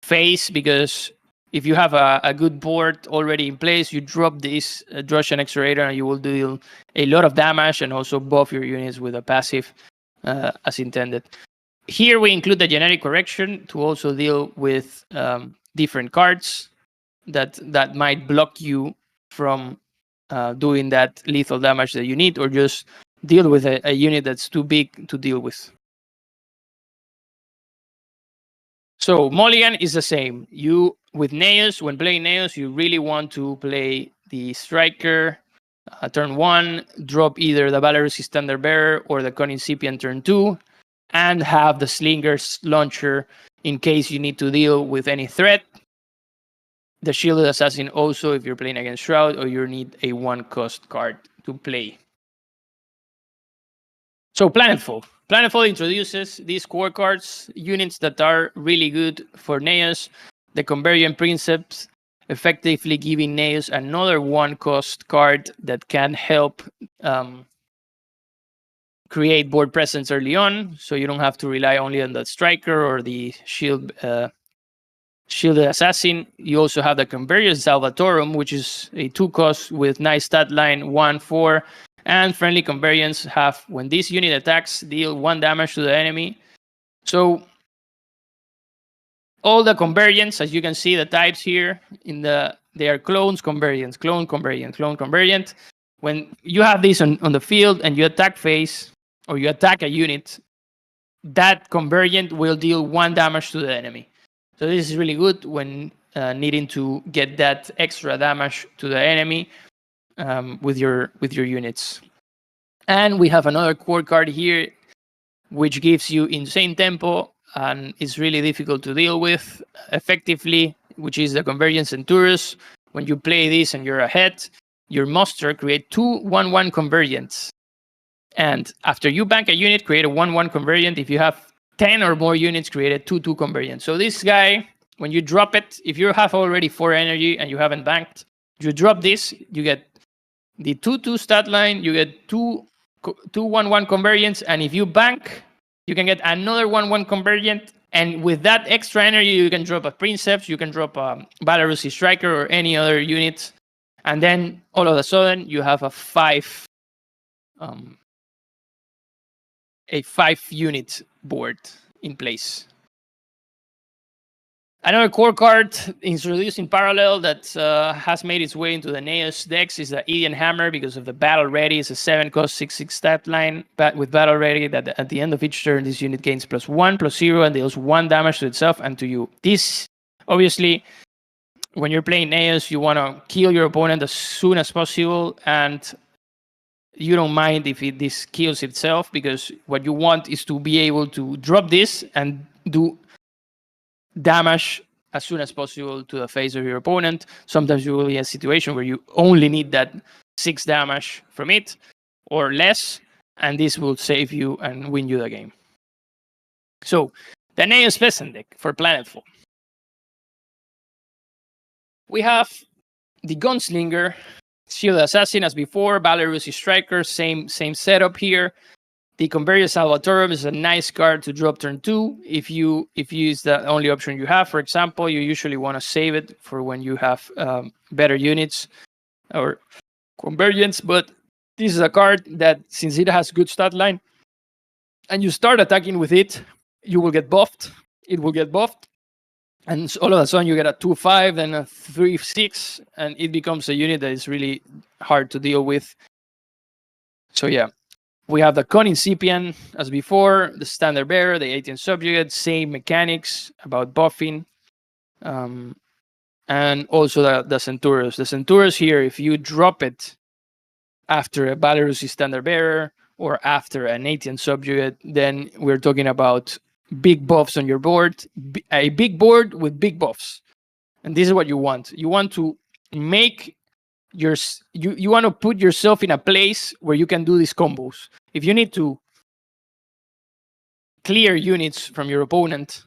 face, because if you have a good board already in place, you drop this Drush and Exorator and you will deal a lot of damage and also buff your units with a passive as intended. Here we include the Genetic Correction to also deal with different cards that might block you from doing that lethal damage that you need, or just deal with a unit that's too big to deal with. So Mulligan is the same. You, with Neos, when playing Neos, you really want to play the Striker turn 1, drop either the Valorous Standard Bearer or the Conincipian turn 2, and have the Slinger's Launcher in case you need to deal with any threat. The Shielded Assassin also if you're playing against Shroud or you need a 1-cost card to play. So Planetfall. Planetfall introduces these core cards, units that are really good for Neos. The Convergent Princeps, effectively giving Neos another 1-cost card that can help create board presence early on, so you don't have to rely only on the Striker or the Shielded Assassin. You also have the Convergent Salvatorum, which is a 2-cost with nice stat line, 1/4. And friendly convergence have, when this unit attacks, deal 1 damage to the enemy. So all the convergence, as you can see, the types here, they are clones, convergence, clone, convergent, clone, convergent. When you have this on the field and you attack phase, or you attack a unit, that convergent will deal 1 damage to the enemy. So this is really good when needing to get that extra damage to the enemy. With your units. And we have another core card here which gives you insane tempo and is really difficult to deal with effectively, which is the Convergent Centaurus. When you play this and you're ahead, your muster create 2 1/1 convergents, and after you bank a unit, create a 1/1 convergent. If you have 10 or more units created 2/2 convergence. So this guy, when you drop it, if you have already 4 energy and you haven't banked, you drop this, you get the 2/2 stat line, you get 2/1/1 convergence, and if you bank, you can get another 1/1 convergent. And with that extra energy, you can drop a Princeps, you can drop a Belarusi Striker or any other unit. And then all of a sudden, you have a 5-unit board in place. Another core card introduced in parallel that has made its way into the Neos decks is the Idian Hammer because of the Battle Ready. It's a 7-cost 6/6 stat line with Battle Ready that at the end of each turn, this unit gains +1/+0 and deals 1 damage to itself and to you. This, obviously, when you're playing Neos, you want to kill your opponent as soon as possible, and you don't mind if this kills itself, because what you want is to be able to drop this and do damage as soon as possible to the face of your opponent. Sometimes you will be in a situation where you only need that 6 damage from it or less, and this will save you and win you the game. So, the Neos Peasant deck for Planetfall. We have the Gunslinger, Shield Assassin as before, Belarusi Striker, same setup here. The Convergence Salvatorum is a nice card to drop turn 2. If you use the only option you have, for example, you usually want to save it for when you have better units or convergence. But this is a card that, since it has good stat line, and you start attacking with it, you will get buffed. It will get buffed. And all of a sudden, you get a 2/5, then a 3/6, and it becomes a unit that is really hard to deal with. So yeah. We have the Con Incipient as before, the Standard Bearer, the 18 Subjugate, same mechanics about buffing. And also the Centauros. The Centauros here, if you drop it after a Belarusi Standard Bearer or after an 18 Subjugate, then we're talking about big buffs on your board, a big board with big buffs. And this is what you want. You want to make you want to put yourself in a place where you can do these combos. If you need to clear units from your opponent,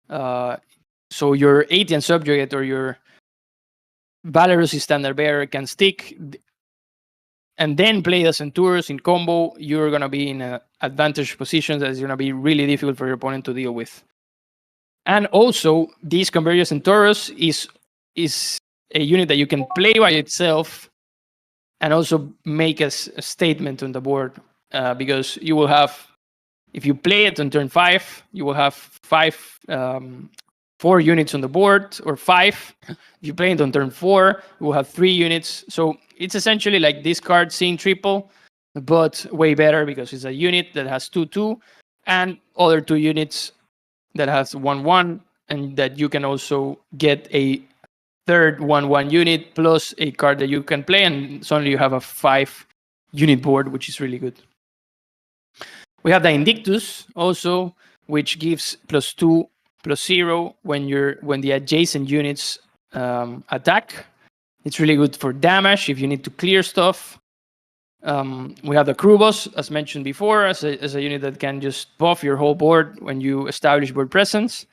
so your 18 Subjugate or your Belarusi Standard Bearer can stick, and then play the Centauros in combo, you're going to be in an advantage position that is going to be really difficult for your opponent to deal with. And also, this Convergence Centauros is a unit that you can play by itself and also make a statement on the board, because you will have, if you play it on turn 5, you will have 4 units on the board, or 5. If you play it on turn 4, you will have 3 units. So it's essentially like this card seeing triple, but way better because it's a unit that has 2/2 and other 2 units that has 1/1, and that you can also get a third 1/1 unit plus a card that you can play, and suddenly you have a 5-unit board, which is really good. We have the Indictus also, which gives +2/+0 when the adjacent units attack. It's really good for damage if you need to clear stuff. We have the Krubos, as mentioned before, as a unit that can just buff your whole board when you establish board presence.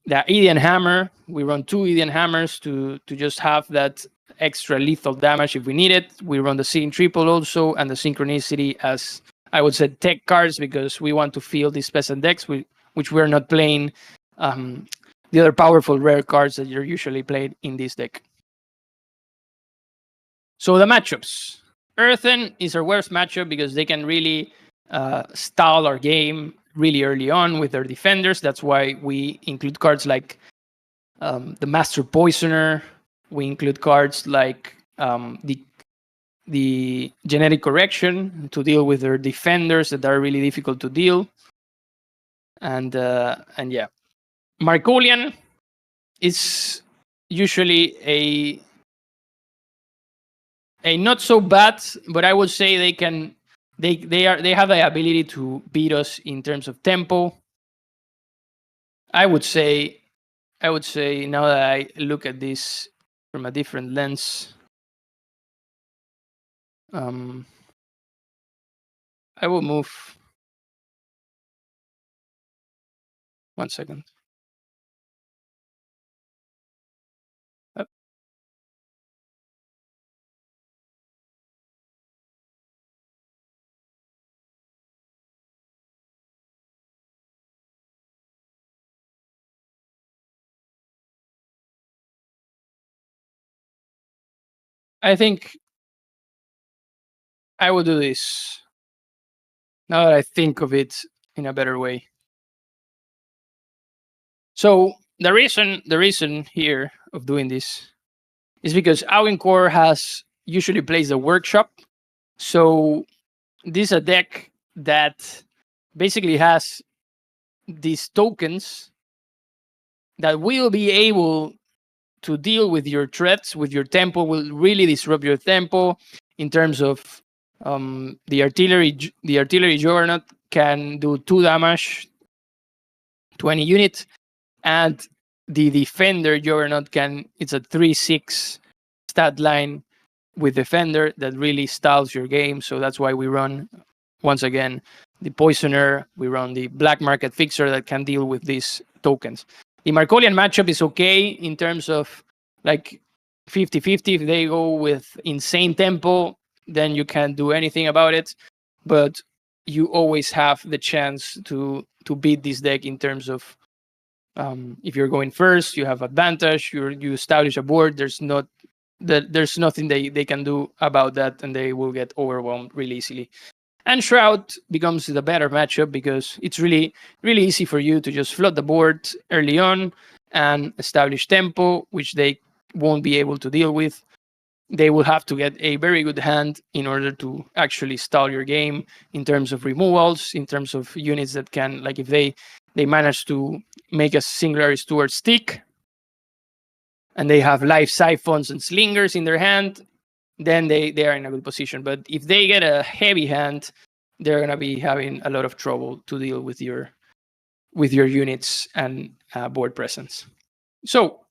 The Idian Hammer, we run 2 Idian Hammers to just have that extra lethal damage if we need it. We run the Seeing Triple also, and the Synchronicity as, I would say, tech cards, because we want to field these peasant decks, which we're not playing the other powerful rare cards that are usually played in this deck. So the matchups. Earthen is our worst matchup because they can really stall our game really early on with their defenders. That's why we include cards like the Master Poisoner. We include cards like the Genetic Correction to deal with their defenders that are really difficult to deal. And yeah, Markolian is usually a not so bad, but I would say they have the ability to beat us in terms of tempo. I would say now that I look at this from a different lens, I will move 1 second. Uh, I think I will do this now that I think of it in a better way. So the reason here of doing this is because Augencore has usually plays the workshop. So this is a deck that basically has these tokens that will be able to deal with your threats, with your tempo, will really disrupt your tempo in terms of the artillery. The artillery juggernaut can do 2 damage to any unit, and the defender juggernaut can. It's a 3/6 stat line with defender that really stalls your game. So that's why we run once again the poisoner. We run the black market fixer that can deal with these tokens. The Markolian matchup is okay in terms of like 50-50. If they go with insane tempo, then you can't do anything about it. But you always have the chance to beat this deck in terms of if you're going first, you have advantage. You establish a board. There's nothing they can do about that, and they will get overwhelmed really easily. And Shroud becomes the better matchup because it's really easy for you to just flood the board early on and establish tempo, which they won't be able to deal with. They will have to get a very good hand in order to actually stall your game in terms of removals, in terms of units that can, like if they manage to make a Singularity Steward stick and they have life siphons and slingers in their hand, then they are in a good position. But if they get a heavy hand, they're gonna be having a lot of trouble to deal with your units and board presence. So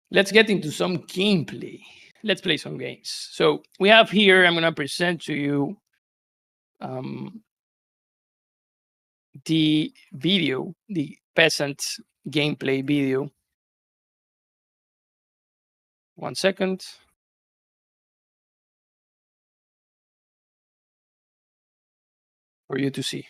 let's get into some gameplay. Let's play some games. So we have here, I'm gonna present to you the video, the peasant gameplay video. 1 second. For you to see.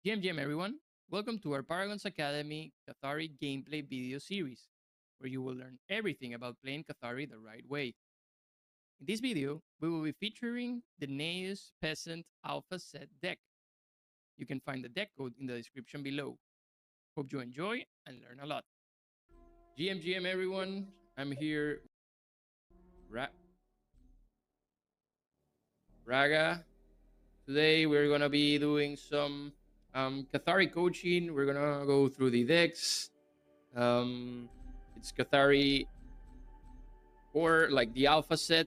GM everyone, welcome to our Paragon's Academy Kathari gameplay video series, where you will learn everything about playing Kathari the right way. In this video, we will be featuring the Neus Peasant Alpha Set deck. You can find the deck code in the description below. Hope you enjoy and learn a lot. GM everyone, I'm here. Raga. Today we're gonna be doing some Kathari coaching. We're gonna go through the decks. It's Kathari or like the alpha set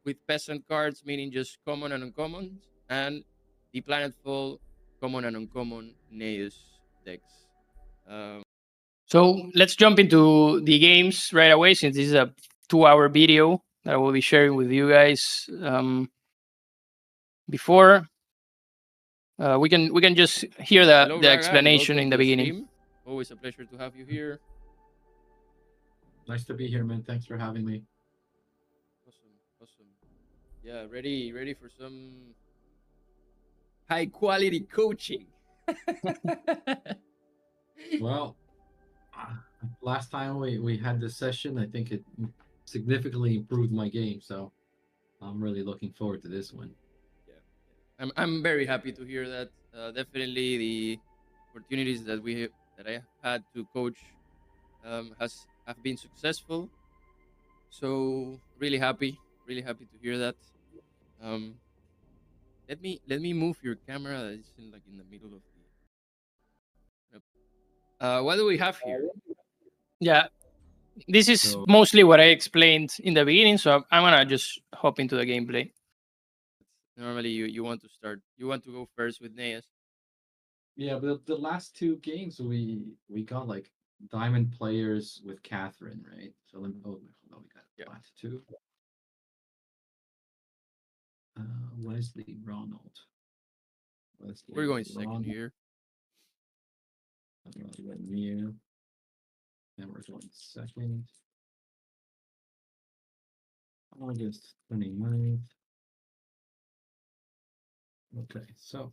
with peasant cards, meaning just common and uncommon, and the planetfall common and uncommon Neus decks. So let's jump into the games right away, since this is a 2-hour video that I will be sharing with you guys. Before we can just hear the explanation in the beginning. Always a pleasure to have you here. Nice to be here, man. Thanks for having me. Awesome. Yeah, ready for some high quality coaching. Well, last time we had this session, I think it significantly improved my game, so I'm really looking forward to this one. Yeah. I'm very happy to hear that. Definitely the opportunities that I had to coach have been successful. So really happy to hear that. Um, let me move your camera. It's in the middle of the. What do we have here? Yeah, this is mostly what I explained in the beginning. So I'm gonna just hop into the gameplay. Normally, you want to start. You want to go first with Neas. Yeah, but the last two games we got like diamond players with Catherine, right? So let me. Oh, hold on, we got Yeah. black too. Wesley Ronald. Wesley We're going second Ronald. here. Near. And we're going second. August 29th. Okay, so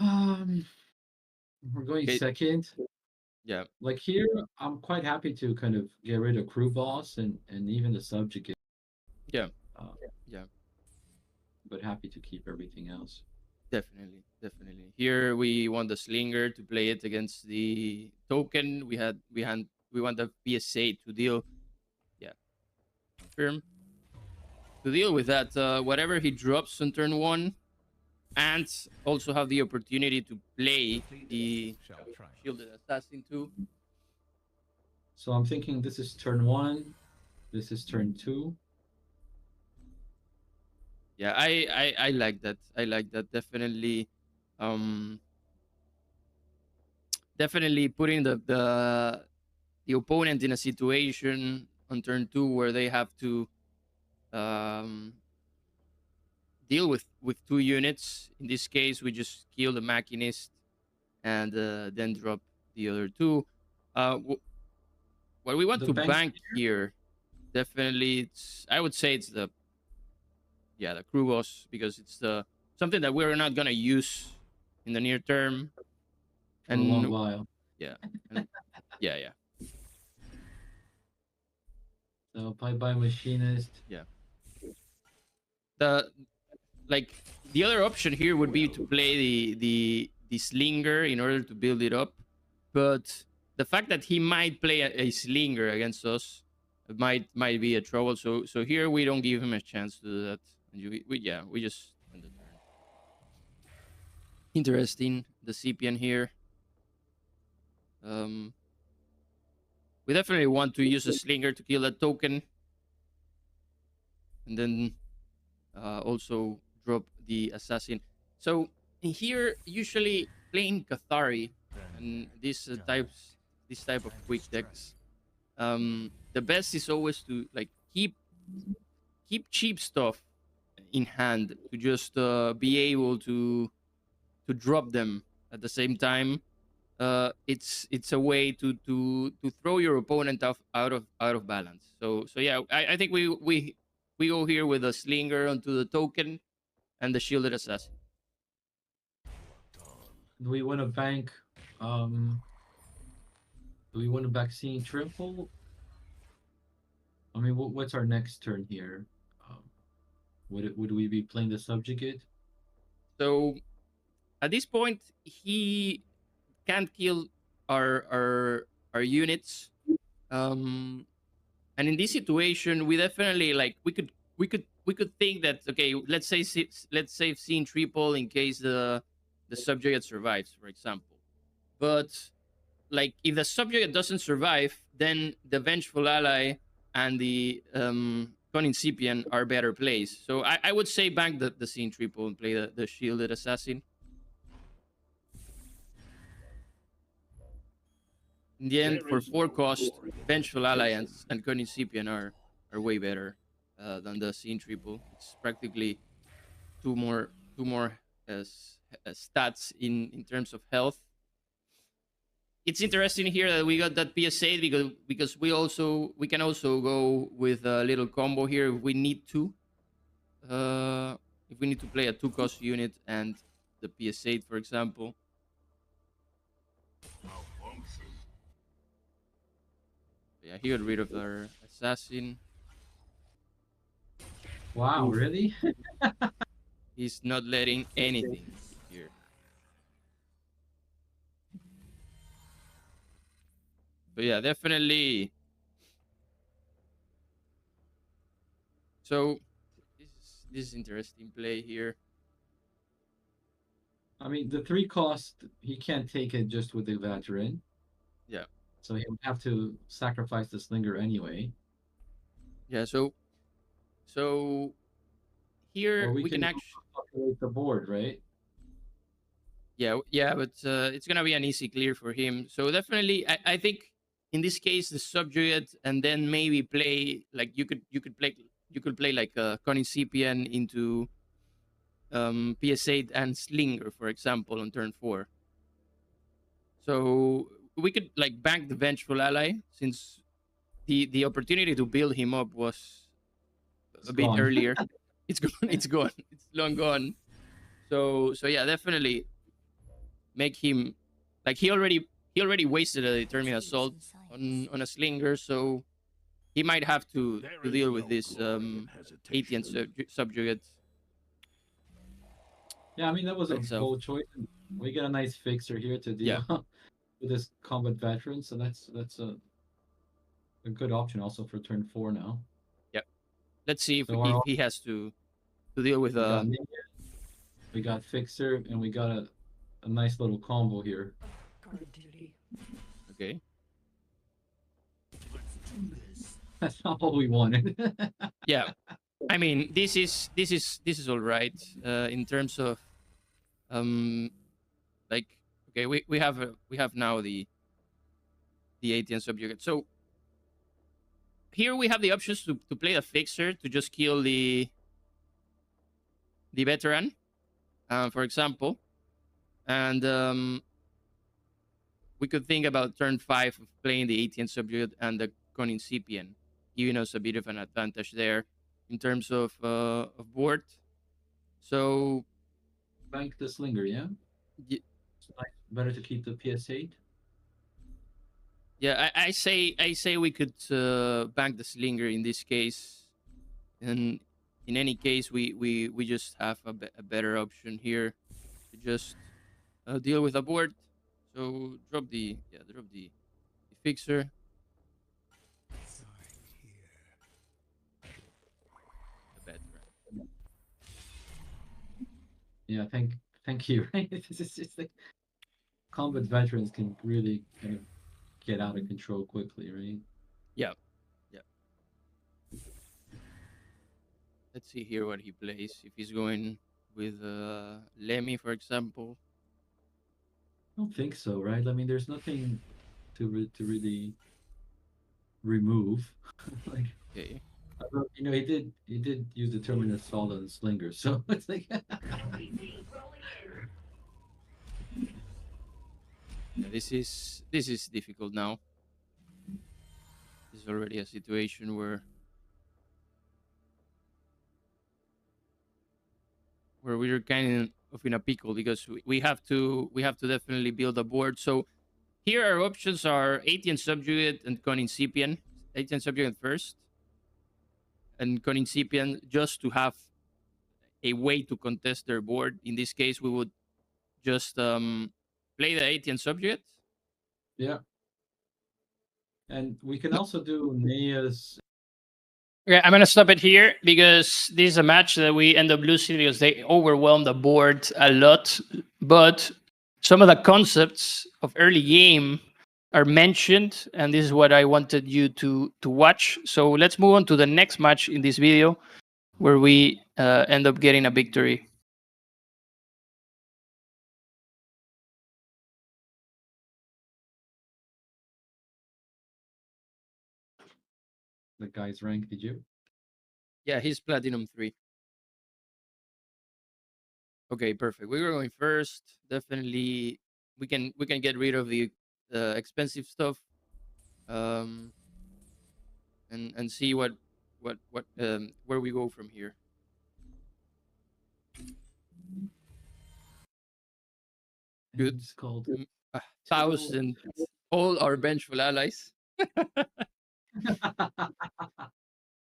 we're going Okay. second. Yeah. Like here, I'm quite happy to kind of get rid of crew boss and even the subjugate. Yeah. Uh, Yeah. but happy to keep everything else. Definitely. Definitely. Here we want the slinger to play it against the token. We want the PSA to deal. Yeah. Confirm. To deal with that, whatever he drops on turn one, and also have the opportunity to play the shielded assassin too. So I'm thinking this is turn one, this is turn two. Yeah, I like that. I like that. Definitely, um, definitely putting the opponent in a situation on turn two where they have to um, deal with two units. In this case, we just kill the machinist and then drop the other two. What we want The to banks bank here, definitely, I would say it's the crew boss, because it's the something that we're not gonna use in the near term. for a long And while. yeah, and yeah. So bye machinist. Yeah. The like the other option here would be to play the slinger in order to build it up, but the fact that he might play a slinger against us might be a trouble. So here we don't give him a chance to do that. And we just end the turn. Interesting, the CPN here. Um, we definitely want to use a slinger to kill that token, and then also drop the assassin. So in here, usually playing Kathari and this type of quick decks, the best is always to like keep cheap stuff in hand to just be able to drop them at the same time. It's a way to throw your opponent out of balance. So yeah, I think we go here with a slinger onto the token and the shielded assassin. Do we want to bank? Um, do we want to vaccine triple? I mean, what's our next turn here? Um, would we be playing the subjugate? So at this point, he can't kill our units. Um, and in this situation, we definitely like we could think that, okay, let's save scene triple in case the subject survives, for example. But like if the subject doesn't survive, then the vengeful ally and the incipient are better plays. So I would say bank the scene triple and play the shielded assassin. In the end, for 4 cost, vengeful ally and incipient are way better than the scene triple. It's practically two more stats in terms of health. It's interesting here that we got that PSA because we can also go with a little combo here if we need to. If we need to play a 2 cost unit and the PSA, for example. Yeah, he got rid of our assassin. Wow, Oof, really? he's not letting anything here. But yeah, definitely. So this is interesting play here. I mean, the 3 cost, he can't take it just with the veteran. Yeah. So he would have to sacrifice the slinger anyway. Yeah, so Or here we we can can actually populate the board, right? Yeah, but it's gonna be an easy clear for him. So definitely, I think in this case the subjugate, and then maybe play like you could play like a Conicipian into PS8 and Slinger, for example, on turn 4. So we could like bank the Vengeful Ally since the opportunity to build him up was It's a bit gone. earlier. It's gone. It's gone. It's long gone. So yeah, definitely make him like he already wasted a determined assault on a Slinger, so he might have to deal with this 80 and subjugate Yeah, I mean that was by a itself. bold choice. We get a nice fixer here to Yeah, deal with this combat veteran, so that's a good option also for turn 4 now. yeah. Let's see So if our he has to deal with we got Ninja, we got fixer, and we got a nice little combo here. okay. That's not what we wanted. Yeah, I mean this is all right in terms of um like okay we have now the 80 and subjugate. So here we have the options to play a fixer to just kill the veteran, for example, and we could think about turn 5 of playing the 18 subject and the Conincipian, giving us a bit of an advantage there in terms of board. So Bank the slinger, yeah. y- It's better to keep the PS8. yeah, I say we could bank the Slinger in this case, and in any case we just have a better option here to just deal with a board. So drop the fixer, the veteran. Yeah, thank you. Right? It's just like combat veterans can really kind of get out of control quickly, right? Yeah, yeah. Let's see here what he plays. If he's going with Lemmy, for example. I don't think so, right? I mean, there's nothing to really remove. Like, Okay. you know, he did use the terminus assault on slinger, so it's like Yeah, this is difficult now. This is already a situation where we're kind of in a pickle because we have to definitely build a board. So here our options are 18 subjugate and Conincipian. 18 subjugate first and Conincipian just to have a way to contest their board. In this case, we would just play the 18 subjugate. yeah. And we can also do Nea's. Okay, I'm gonna stop it here because this is a match that we end up losing because they overwhelm the board a lot. But some of the concepts of early game are mentioned, and this is what I wanted you to watch. So let's move on to the next match in this video, where we end up getting a victory. The guy's rank, did you? Yeah, he's Platinum 3. Okay, perfect. We were going first. Definitely, we can get rid of the expensive stuff. Um, and see what where we go from here. And Good. it's called 1,000 all our vengeful allies.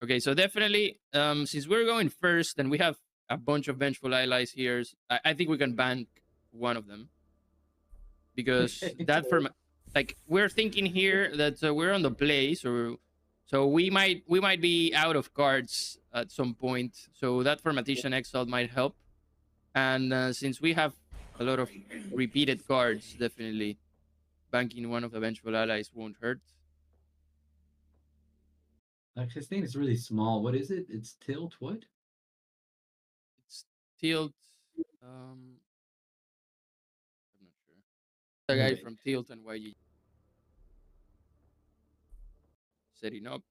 Okay, so definitely, since we're going first and we have a bunch of vengeful allies here, I think we can bank one of them because Okay. that for like we're thinking here that we're on the play, so we might be out of cards at some point. So that formatician exile might help, and since we have a lot of repeated cards, definitely banking one of the vengeful allies won't hurt. Like his name is really small. What is it? It's tilt what? It's tilt. Um, the guy Right. from Tilt and YG setting up.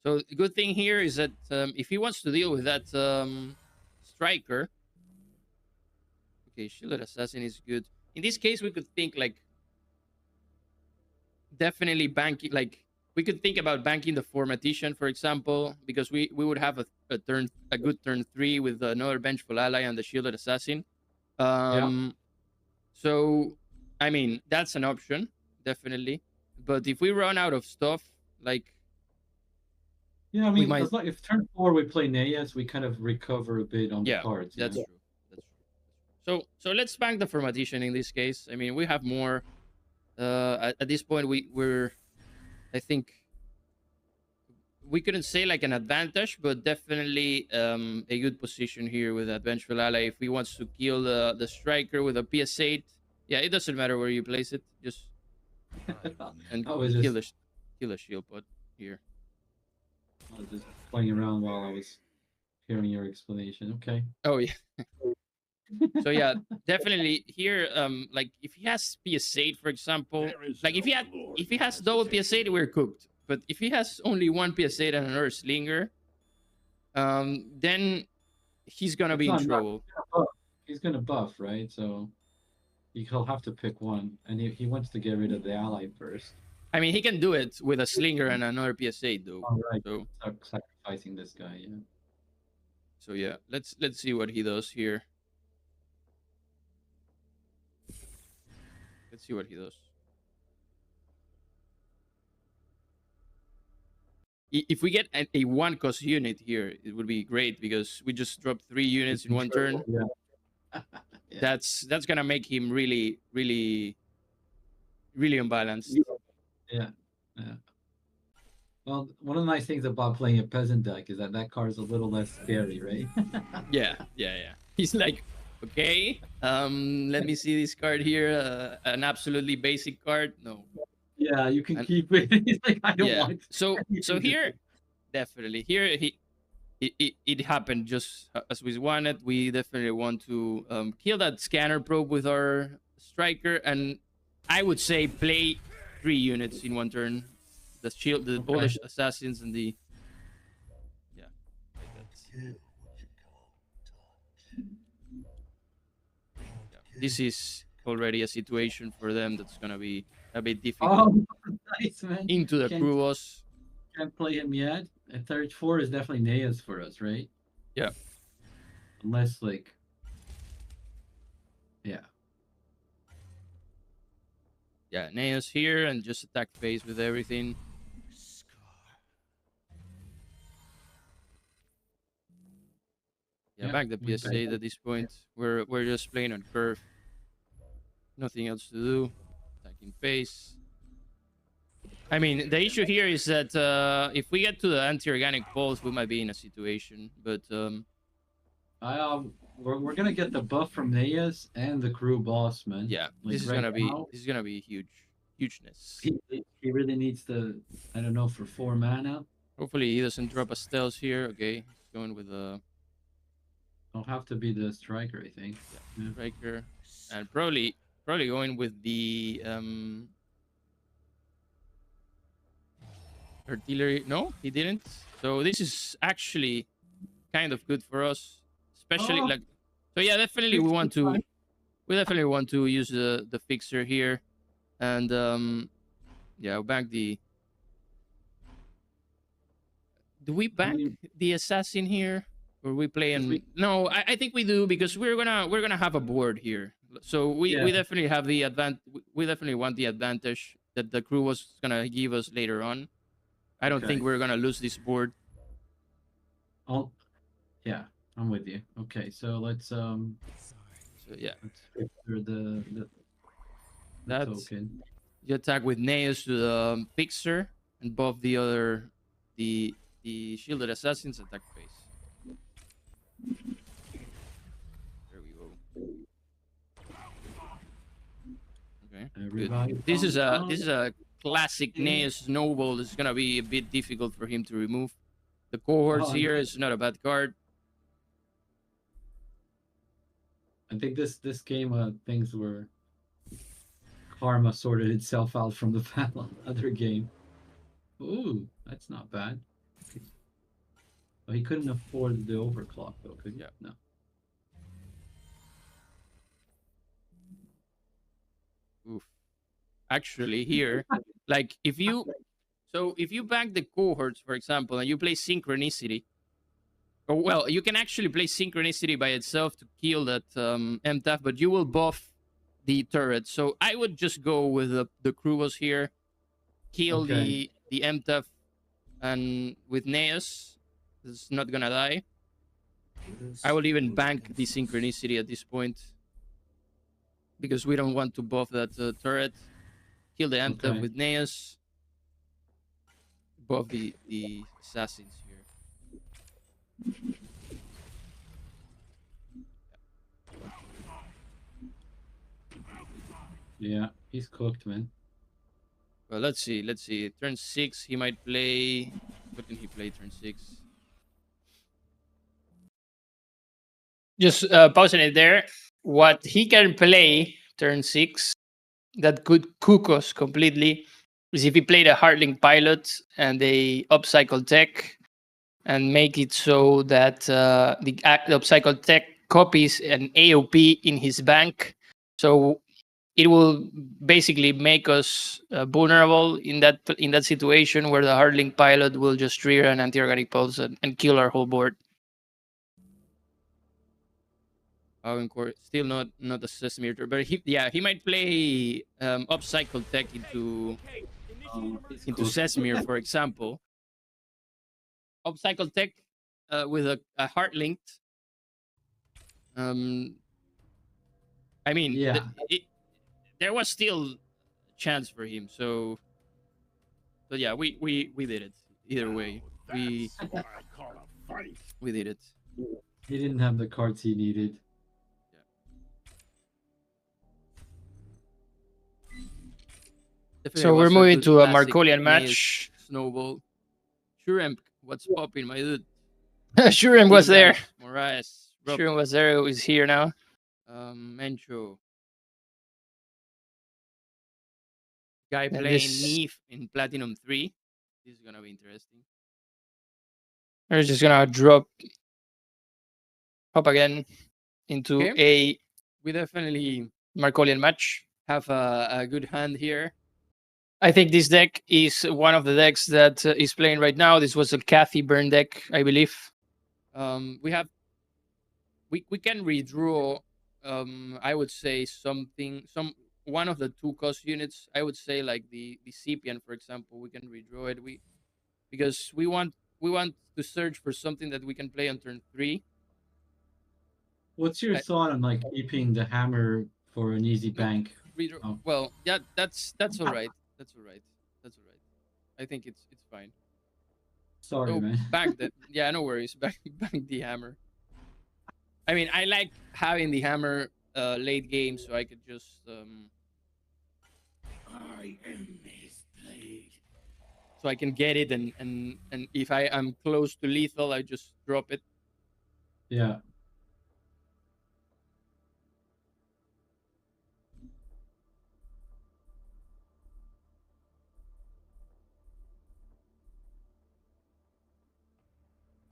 So the good thing here is that if he wants to deal with that striker, okay, Shielded Assassin is good. In this case, we could think like definitely banking, like we could think about banking the Formatician, for example, because we would have a good turn 3 with another Vengeful Ally and the Shielded Assassin. So I mean that's an option, definitely. But if we run out of stuff, like Yeah, I we mean, might, as long if turn 4 we play Nayas, we kind of recover a bit on the yeah, cards. that's Yeah. true. That's true. So let's bank the Formatician in this case. I mean, we have more. At this point, we're I think we couldn't say like an advantage, but definitely a good position here with that Vengeful Ally. If he wants to kill the striker with a PS8, yeah, it doesn't matter where you place it, just and I was kill just kill the shield pod here. I was just playing around while I was hearing your explanation. Okay. Oh yeah. So yeah, definitely here. Like if he has PS8, for example, like if he has double PS8, we're cooked. But if he has only one PS8 and another slinger, then he's gonna It's be in not trouble. he's gonna buff, right? So he'll have to pick one, and he wants to get rid of the ally first. I mean, he can do it with a slinger and another PS8 though. All right. So Sacrificing this guy, yeah. so yeah, let's see what he does here. Let's see what he does. If we get a one cost unit here, it would be great because we just dropped 3 units in one turn. Yeah. Yeah. That's gonna make him really unbalanced. Yeah. Yeah. Well, one of the nice things about playing a peasant deck is that that card's a little less scary, right? Yeah. He's like, okay, let me see this card here. An absolutely basic card. No. Yeah, you can And, keep it. He's like, I don't yeah. want. So here, definitely here it happened just as we wanted. We definitely want to kill that scanner probe with our striker, and I would say play 3 units in one turn. The shield, the Polish assassins, and the this is already a situation for them that's gonna be a bit difficult. Oh, nice, man. Into the crew boss. Can't play him yet. And third 4 is definitely Neas for us, right? Yeah. Unless like, yeah. Yeah, Neos here and just attack phase with everything. Yeah, back the PS8 at this point. We're just playing on curve. Nothing else to do. Attacking phase. I mean, the issue here is that if we get to the anti-organic pulse, we might be in a situation. But we're gonna get the buff from Neas and the crew boss, man. yeah, like this is right gonna be hugeness. He really needs to, I don't know, for 4 mana. Hopefully he doesn't drop a stealth here. Okay, he's going with a. It'll have to be the striker, I think. Yeah. Striker, and probably going with the artillery. No, he didn't. So this is actually kind of good for us, especially like. So yeah, definitely we definitely want to use the fixer here, and yeah, we'll bank the. Do we bank the assassin here, or we play and no? I think we do because we're gonna have a board here, so we definitely have the we definitely want the advantage that the crew was gonna give us later on. I don't think we're gonna lose this board. Oh, yeah, I'm with you. Okay, so let's So yeah, let's fixture the token. You attack with nails to the fixer and buff the shielded assassins attack phase. There we go. Okay. Good. This is a classic Naeus snowball. It's gonna be a bit difficult for him to remove. The cohorts here is not a bad card. I think this game things were karma sorted itself out from the other game. Ooh, that's not bad. Oh, he couldn't afford the overclock though, could he? Yeah. No. Oof. Actually, here, like if you bank the cohorts, for example, and you play synchronicity, or well, you can actually play synchronicity by itself to kill that MTAF, but you will buff the turret. So I would just go with the Krugos here, kill Okay. the MTAF, and with Neos, it's not gonna die. I will even bank the synchronicity at this point because we don't want to buff that turret. Kill the MTAF Okay. with Neos, buff the assassins here. Yeah, he's cooked, man. Well, let's see. Let's see. Turn 6, he might play. What can he play turn 6? Just pausing it there. What he can play turn 6 that could cook us completely is if he played a Heartling pilot and they upcycle tech and make it so that the upcycle tech copies an AOP in his bank. So it will basically make us vulnerable in that situation where the Hardling pilot will just trigger an anti-organic pulse and kill our whole board. Still not a Sesameter, but he might play upcycle tech into Sesamir, for example. Upcycle tech with a heart linked. I mean, Yeah. there was still chance for him. So yeah, we did it. Either way, we did it. He didn't have the cards he needed. So we're moving to a Markolian match. Snowball. Shurem, what's popping, my dude? Shurem was there. Moraes. Shurem was there. He's here now. Mencho. Guy playing Neef in Platinum 3. This is gonna be interesting. We're just gonna drop again into a we definitely Markolian match. Have a good hand here. I think this deck is one of the decks that is playing right now. This was a Kathy burn deck, I believe. We can redraw. I would say one of the 2 cost units. I would say like the Sepian, for example. We can redraw it. Because we want to search for something that we can play on turn 3. What's your thought on like keeping the hammer for an easy bank? Oh. Well, yeah, that's all right. That's all right. I think it's fine. Sorry, man. Bank that. Yeah, no worries. Bank the hammer. I mean, I like having the hammer late game, so I could just. I am his blade. So I can get it, and if I am close to lethal, I just drop it. Yeah.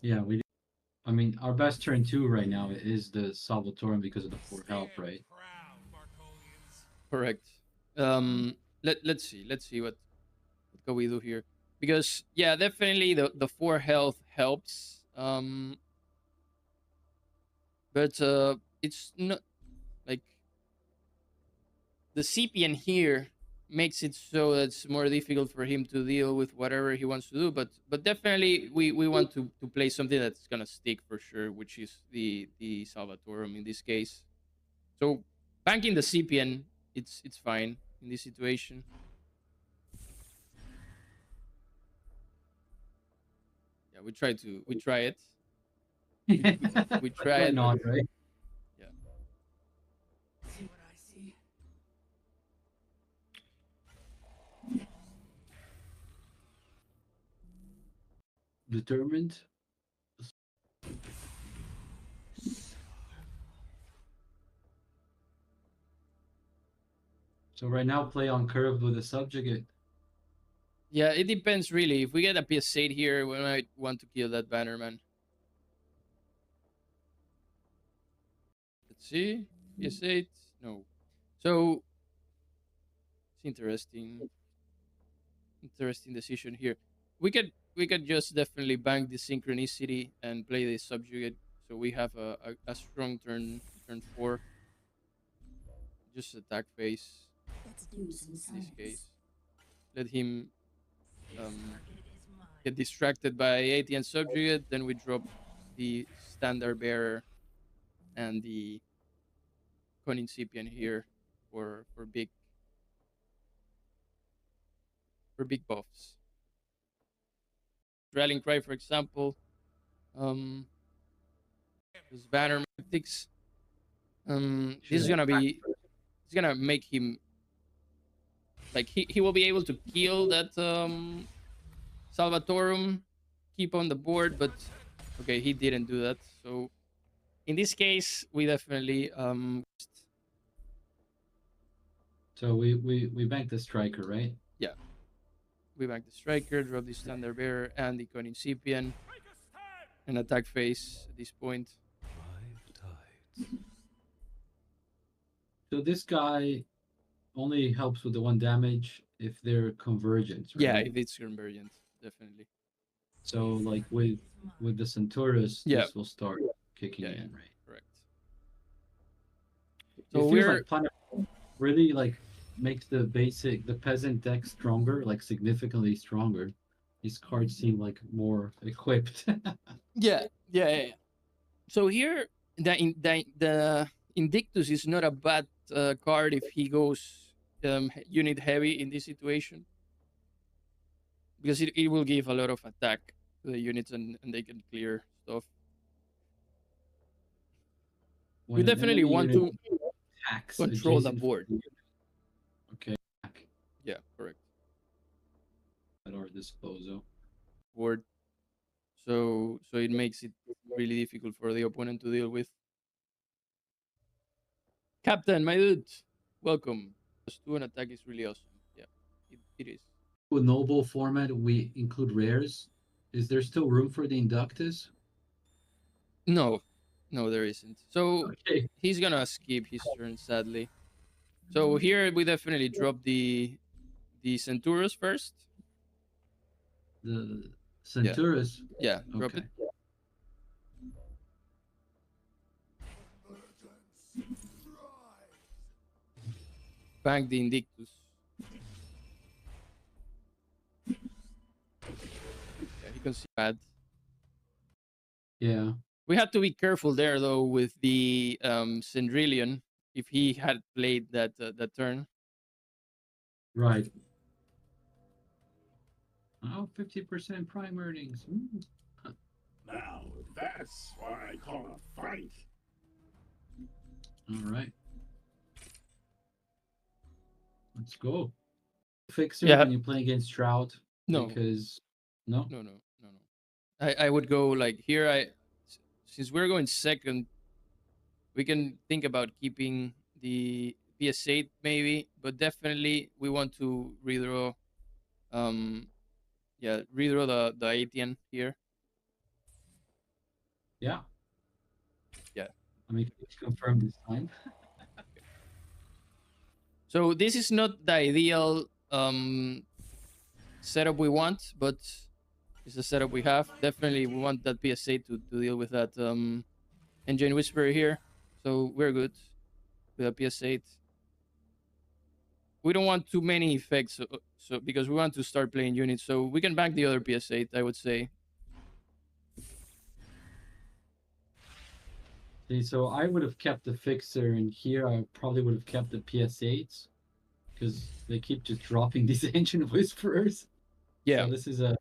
Yeah, I mean, our best turn 2 right now is the Salvatorum because of the 4 health, right? Correct. Let's see what can we do here, because yeah, definitely the 4 health helps. But it's not like the CPN here makes it so that it's more difficult for him to deal with whatever he wants to do. But definitely we want to play something that's gonna stick for sure, which is the Salvatorum in this case. So banking the CPN, it's fine in this situation. Yeah, we try it. We try it. Not right. Yeah. See what I see. Determined. So right now, play on curve with a subjugate. Yeah, it depends really. If we get a PS8 here, we might want to kill that Bannerman. Let's see. PS8. No. So it's interesting. Interesting decision here. We could just definitely bank the synchronicity and play the subjugate, so we have a strong turn 4. Just attack phase Let's do some in this science. case. Let him get distracted by ATN subjugate, then we drop the standard bearer and the con incipient here for big buffs. Rallying cry, for example. This banner tactics. This is gonna be. It's gonna make him like he will be able to kill that Salvatorum, keep on the board, but okay, he didn't do that. So in this case, we definitely So we bank the striker, right? yeah, we bank the striker, drop the standard bearer and the con incipient, and attack phase at this point. So this guy only helps with the 1 damage if they're convergence, right? Yeah, if it's convergent, definitely. So like with the Centaurus, Yeah. this will start kicking Yeah, in, right? correct. It So feels we're like Planet really like makes the peasant deck stronger, like significantly stronger. These cards seem like more equipped. yeah. So here the Indictus is not a bad card if he goes unit heavy in this situation, because it will give a lot of attack to the units, and they can clear stuff. When We an definitely enemy want unit to attacks control the adjacent board. Okay. Yeah, correct. At our disposal. Board. So it makes it really difficult for the opponent to deal with. Captain, my dude, welcome. +2 and attack is really awesome. Yeah, it is. With noble format, we include rares. Is there still room for the Inductus? No, there isn't. So Okay. he's gonna skip his turn, sadly. So here we definitely drop the Centaurus first. The Centaurus. Yeah, drop Okay. it. Bank the Indictus. Yeah, he can see bad. Yeah. We had to be careful there though with the Cendrillon if he had played that turn. Right. Oh, 50% prime earnings. Now that's what I call a fight. All right. Let's go. Fixer Yeah. when you play against Trout. No. Because no. No. I would go like here. Since we're going second, we can think about keeping the PS8 maybe, but definitely we want to redraw. Redraw the ATN here. Yeah. Yeah. I mean, it's confirmed this time. So this is not the ideal setup we want, but it's the setup we have. Definitely, we want that PS8 to deal with that Engine Whisperer here. So we're good with a PS8. We don't want too many effects, so because we want to start playing units, so we can bank the other PS8, I would say. See, so I would have kept the Fixer, and here I probably would have kept the PS8s because they keep just dropping these Ancient Whisperers. Yeah. So this is a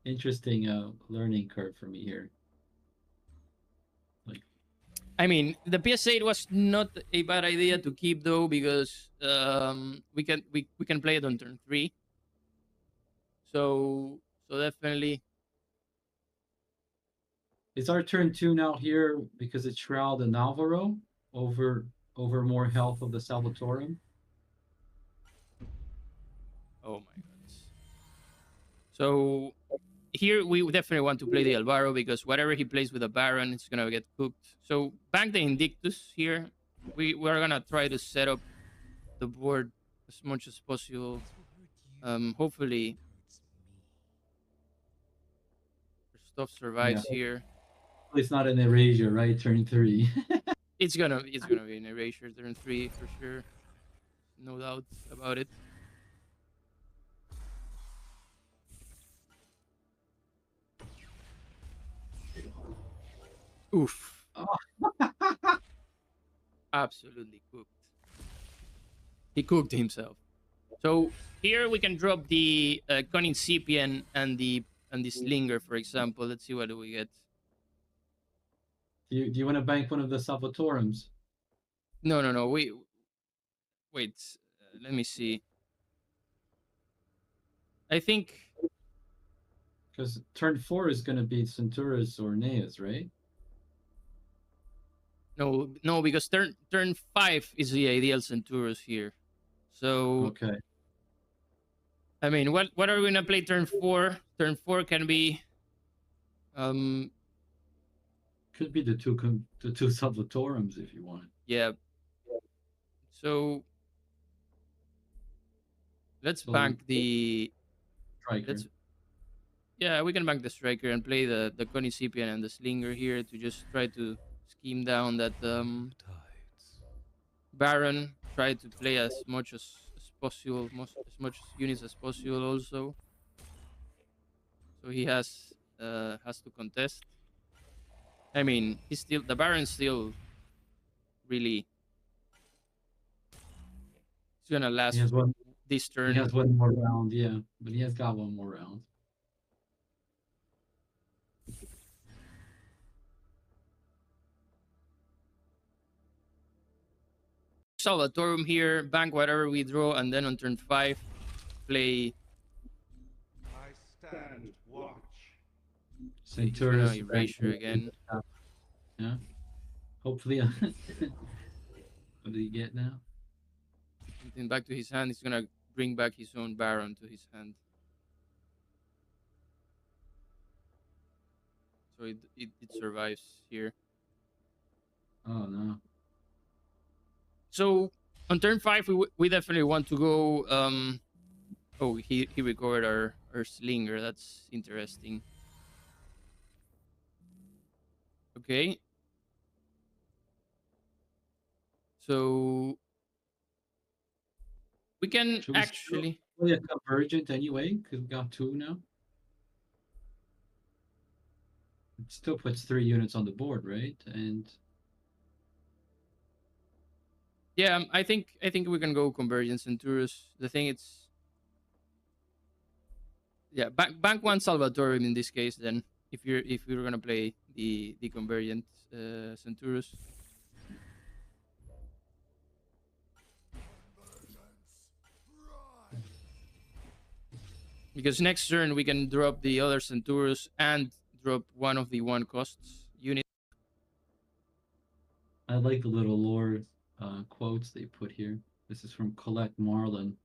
interesting learning curve for me here. Like, I mean, the PS8 was not a bad idea to keep though, because we can play it on turn 3. So definitely. it's our turn 2 now here because it's Shroud and Alvaro over more health of the Salvatorum. Oh my goodness. So here we definitely want to play the Alvaro because whatever he plays with a Baron, it's gonna get cooked. So bank the Invictus here. We're gonna try to set up the board as much as possible. Hopefully their stuff survives here. It's not an erasure, right? Turn 3. It's gonna be an erasure turn 3 for sure. No doubt about it. Oof. Absolutely cooked. He cooked himself. So here we can drop the Conincipient and the Slinger, for example. Let's see what do we get. Do you want to bank one of the Salvatorums? No. Wait. Let me see. I think Because turn 4 is going to be Centurus or Neas, right? no, because turn 5 is the ideal Centurus here. So Okay. I mean, what are we gonna play turn 4? Turn 4 can be Could be the two Salvatorums if you want. yeah. So let's bank the Striker. Yeah, we can bank the striker and play the Conincipient and the Slinger here to just try to scheme down that Baron. Try to play as much as possible, as much units as possible also. So he has to contest. I mean, the Baron's still really. It's gonna last this turn. He has one more round, yeah, but he has got one more round. Salvatorum here, bank whatever we draw, and then on turn 5, play. I stand watch. Centurus Erasure again. Yeah. Hopefully. What did he get now? Something back to his hand. He's gonna bring back his own Baron to his hand. So it survives here. Oh no. So on turn 5, we definitely want to go. Oh, he recovered our Slinger. That's interesting. Okay. So we can actually play a Convergent anyway because we got 2 now. It still puts 3 units on the board, right? And yeah, I think we can go Convergence and Tourus. The thing it's bank one Salvatorium in this case. Then if you're gonna play the Convergent Centurus. Because next turn we can drop the other Centurus and drop one of the 1 costs unit. I like the little lore quotes they put here. This is from Colette Marlin.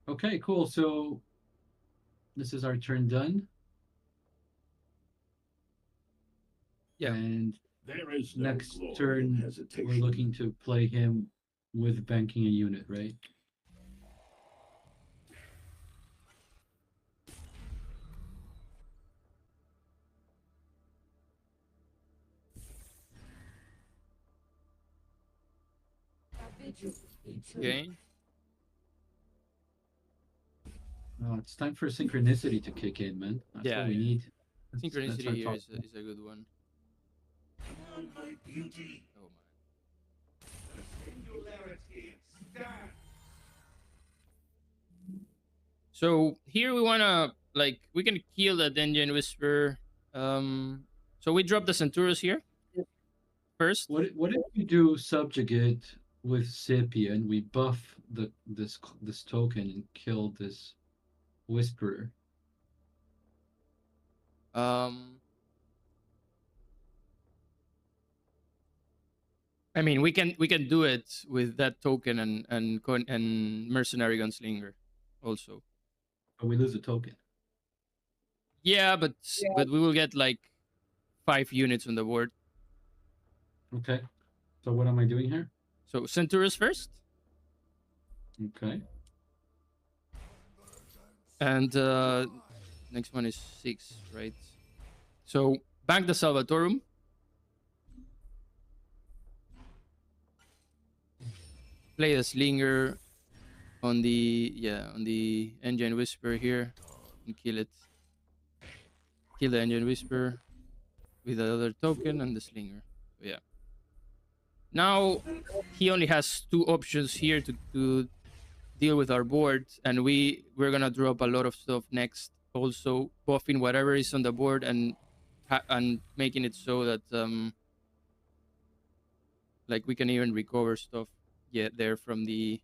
Okay, cool. So this is our turn done. Yeah. And there is no next turn we're looking to play him with banking a unit, right? Okay. Oh, it's time for synchronicity to kick in, man. That's what we need. Synchronicity here is a good one. On my beauty. Oh man. The singularity stand. So here we wanna we can kill the Dungeon Whisperer. So we drop the Centurus here first. What if we do subjugate with Scipio and we buff this token and kill this Whisperer? I mean, we can do it with that token and mercenary gunslinger, also. But we lose a token. Yeah, but we will get like 5 units on the board. Okay. So what am I doing here? So Centaurus first, Okay. and next one is 6, right? So bank the Salvatorum. Play the Slinger on the Engine Whisper here and kill it. Kill the Engine Whisper with the other token and the Slinger. So, yeah. Now he only has 2 options here to deal with our board, and we're gonna drop a lot of stuff next. Also buffing whatever is on the board and making it so that like we can even recover stuff there from the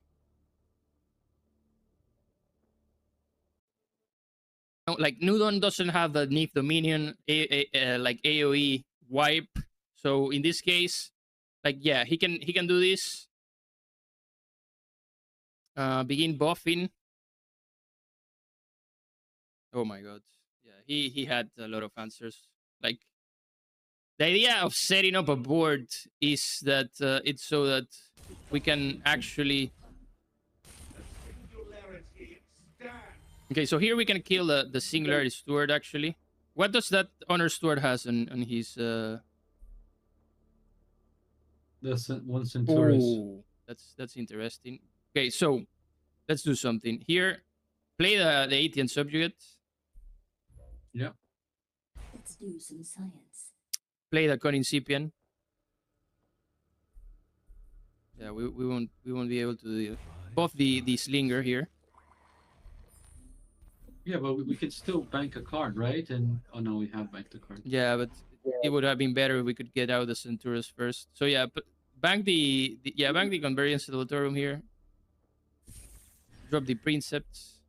like Nudon doesn't have the Neath Dominion like AoE wipe. So in this case, like yeah, he can do this. Begin buffing. Oh my god. Yeah, he had a lot of answers. Like the idea of setting up a board is that it's so that we can actually. Okay, so here we can kill the Singularity Steward, actually. What does that Honor Steward has on his... The one Centaurus. Oh, that's interesting. Okay, so let's do something. Here, play the Aetian Subjugate. Yeah. Let's do some science. Play the Con Incipient. Yeah, we won't be able to do both the Slinger here. Yeah, but we could still bank a card, right? And oh no, we have banked a card. Yeah, but it would have been better if we could get out the Centaurus first. So yeah, bank the Convergence Salvatorum here. Drop the Princeps.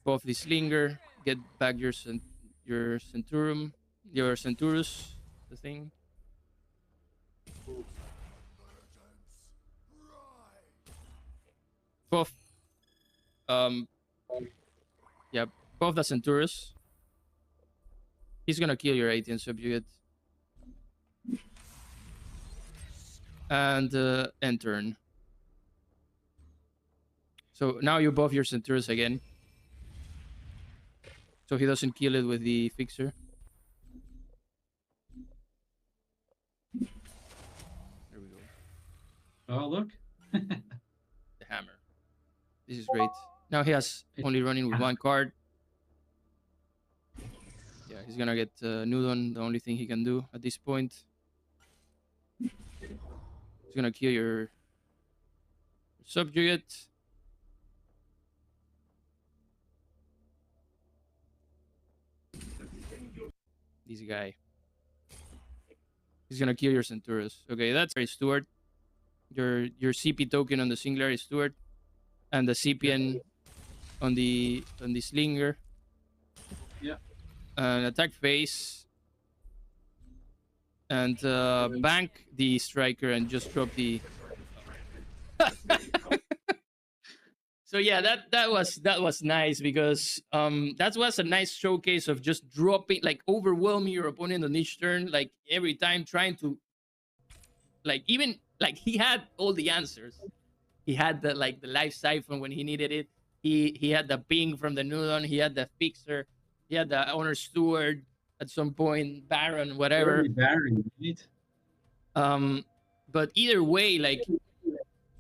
Buff the Slinger. Get back your Centurum, your Centaurus, the thing. Buff. Yeah, buff the Centaurus. He's gonna kill your Aetian Subjugate. And end turn. So now you buff your Centaurus again. So he doesn't kill it with the Fixer. There we go. Oh, look. The Hammer. This is great. Now he has only running with 1 card. Yeah, he's gonna get Nudon, the only thing he can do at this point. He's gonna kill your Subjugate. This guy. He's gonna kill your Centaurus. Okay, that's very Steward. Your CP token on the Singularity Steward. And the CPN on the Slinger. Yeah. And attack phase. And bank the Striker and just drop the. So yeah, that was nice because that was a nice showcase of just dropping, like overwhelming your opponent on each turn, like every time trying to, like even like he had all the answers. He had the Life Siphon when he needed it. He had the ping from the Nudon. He had the Fixer. He had the Honor Steward at some point, Baron, whatever. Baron, right? But either way, like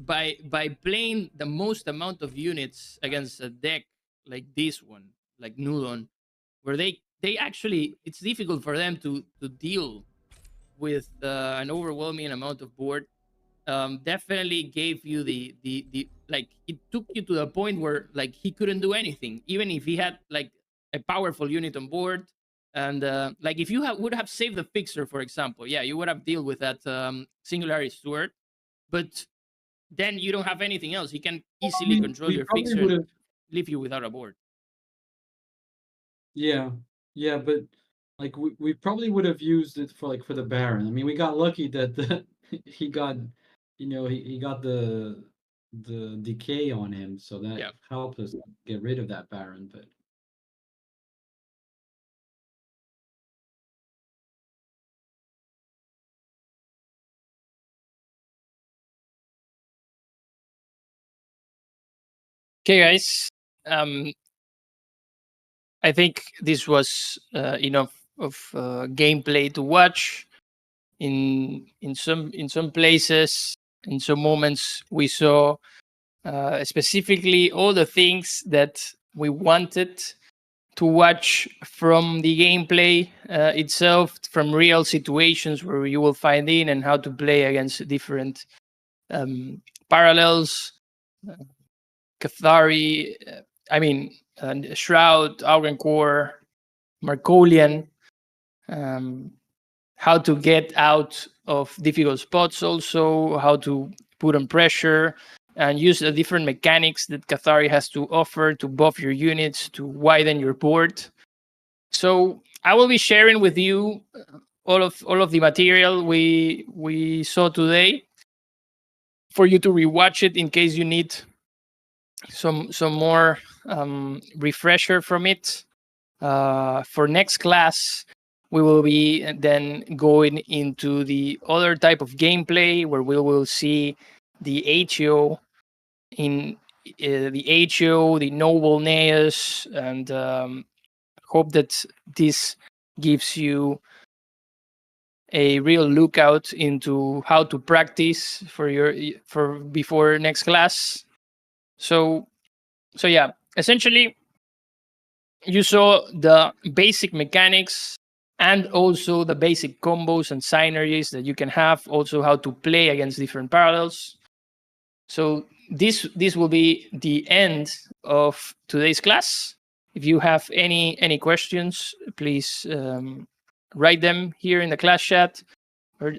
by playing the most amount of units against a deck like this one, like Nudon, where they actually, it's difficult for them to deal with an overwhelming amount of board. Definitely gave you the like, it took you to the point where like he couldn't do anything, even if he had like a powerful unit on board. And like if you would have saved the Fixer, for example, yeah, you would have dealt with that Singularity Steward, but then you don't have anything else. He can easily control your Fixer and leave you without a board. Yeah, but like we probably would have used it for the Baron. I mean, we got lucky that he got, he got the decay on him, so that Yeah. helped us get rid of that Baron. But Okay, guys. I think this was enough of gameplay to watch. In some places, in some moments, we saw specifically all the things that we wanted to watch from the gameplay itself, from real situations where you will find in and how to play against different parallels. Kathari, Shroud, Augencore, Markolian, how to get out of difficult spots, also how to put on pressure and use the different mechanics that Kathari has to offer to buff your units, to widen your board. So I will be sharing with you all of the material we saw today for you to rewatch it in case you need some more refresher from it. For next class, we will be then going into the other type of gameplay where we will see the HO in the HO, the Noble Neos, and hope that this gives you a real lookout into how to practice for before next class. So yeah, essentially you saw the basic mechanics and also the basic combos and synergies that you can have, also how to play against different parallels. So this will be the end of today's class. If you have any questions, please write them here in the class chat, or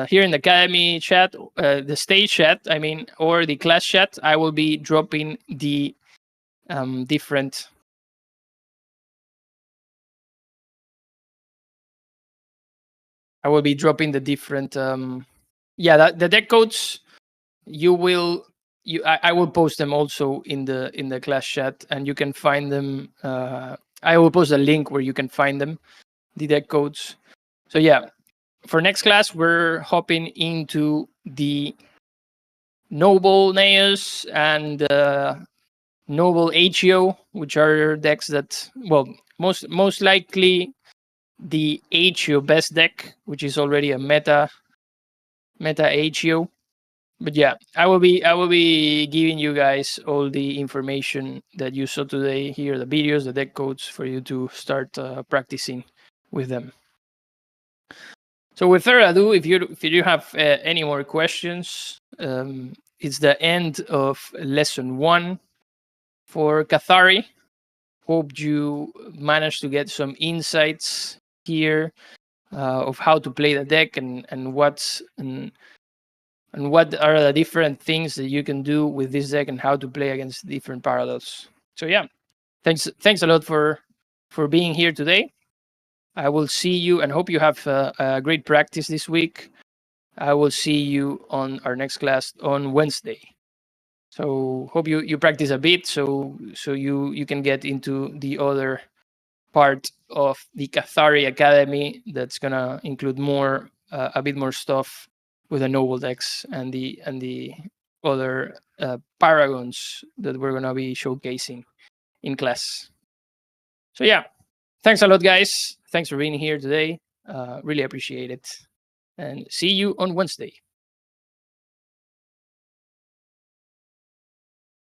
here in the academy chat, the stage chat, or the class chat. I will be dropping the different the deck codes. I will post them also in the class chat, and you can find them. I will post a link where you can find them, the deck codes. So yeah, for next class, we're hopping into the Noble Neos and Noble HEO, which are decks that, well, most likely the HEO best deck, which is already a meta HEO. But yeah, I will be giving you guys all the information that you saw today here, the videos, the deck codes, for you to start practicing with them. So with further ado, if you have any more questions, it's the end of lesson 1 for Kathari. Hope you managed to get some insights here of how to play the deck and what are the different things that you can do with this deck and how to play against different parallels. So yeah, thanks a lot for being here today. I will see you and hope you have a great practice this week. I will see you on our next class on Wednesday. So hope you practice a bit so you can get into the other part of the Kathari Academy that's gonna include a bit more stuff with the Noble decks and the other paragons that we're gonna be showcasing in class. So yeah, thanks a lot, guys. Thanks for being here today. Really appreciate it. And see you on Wednesday.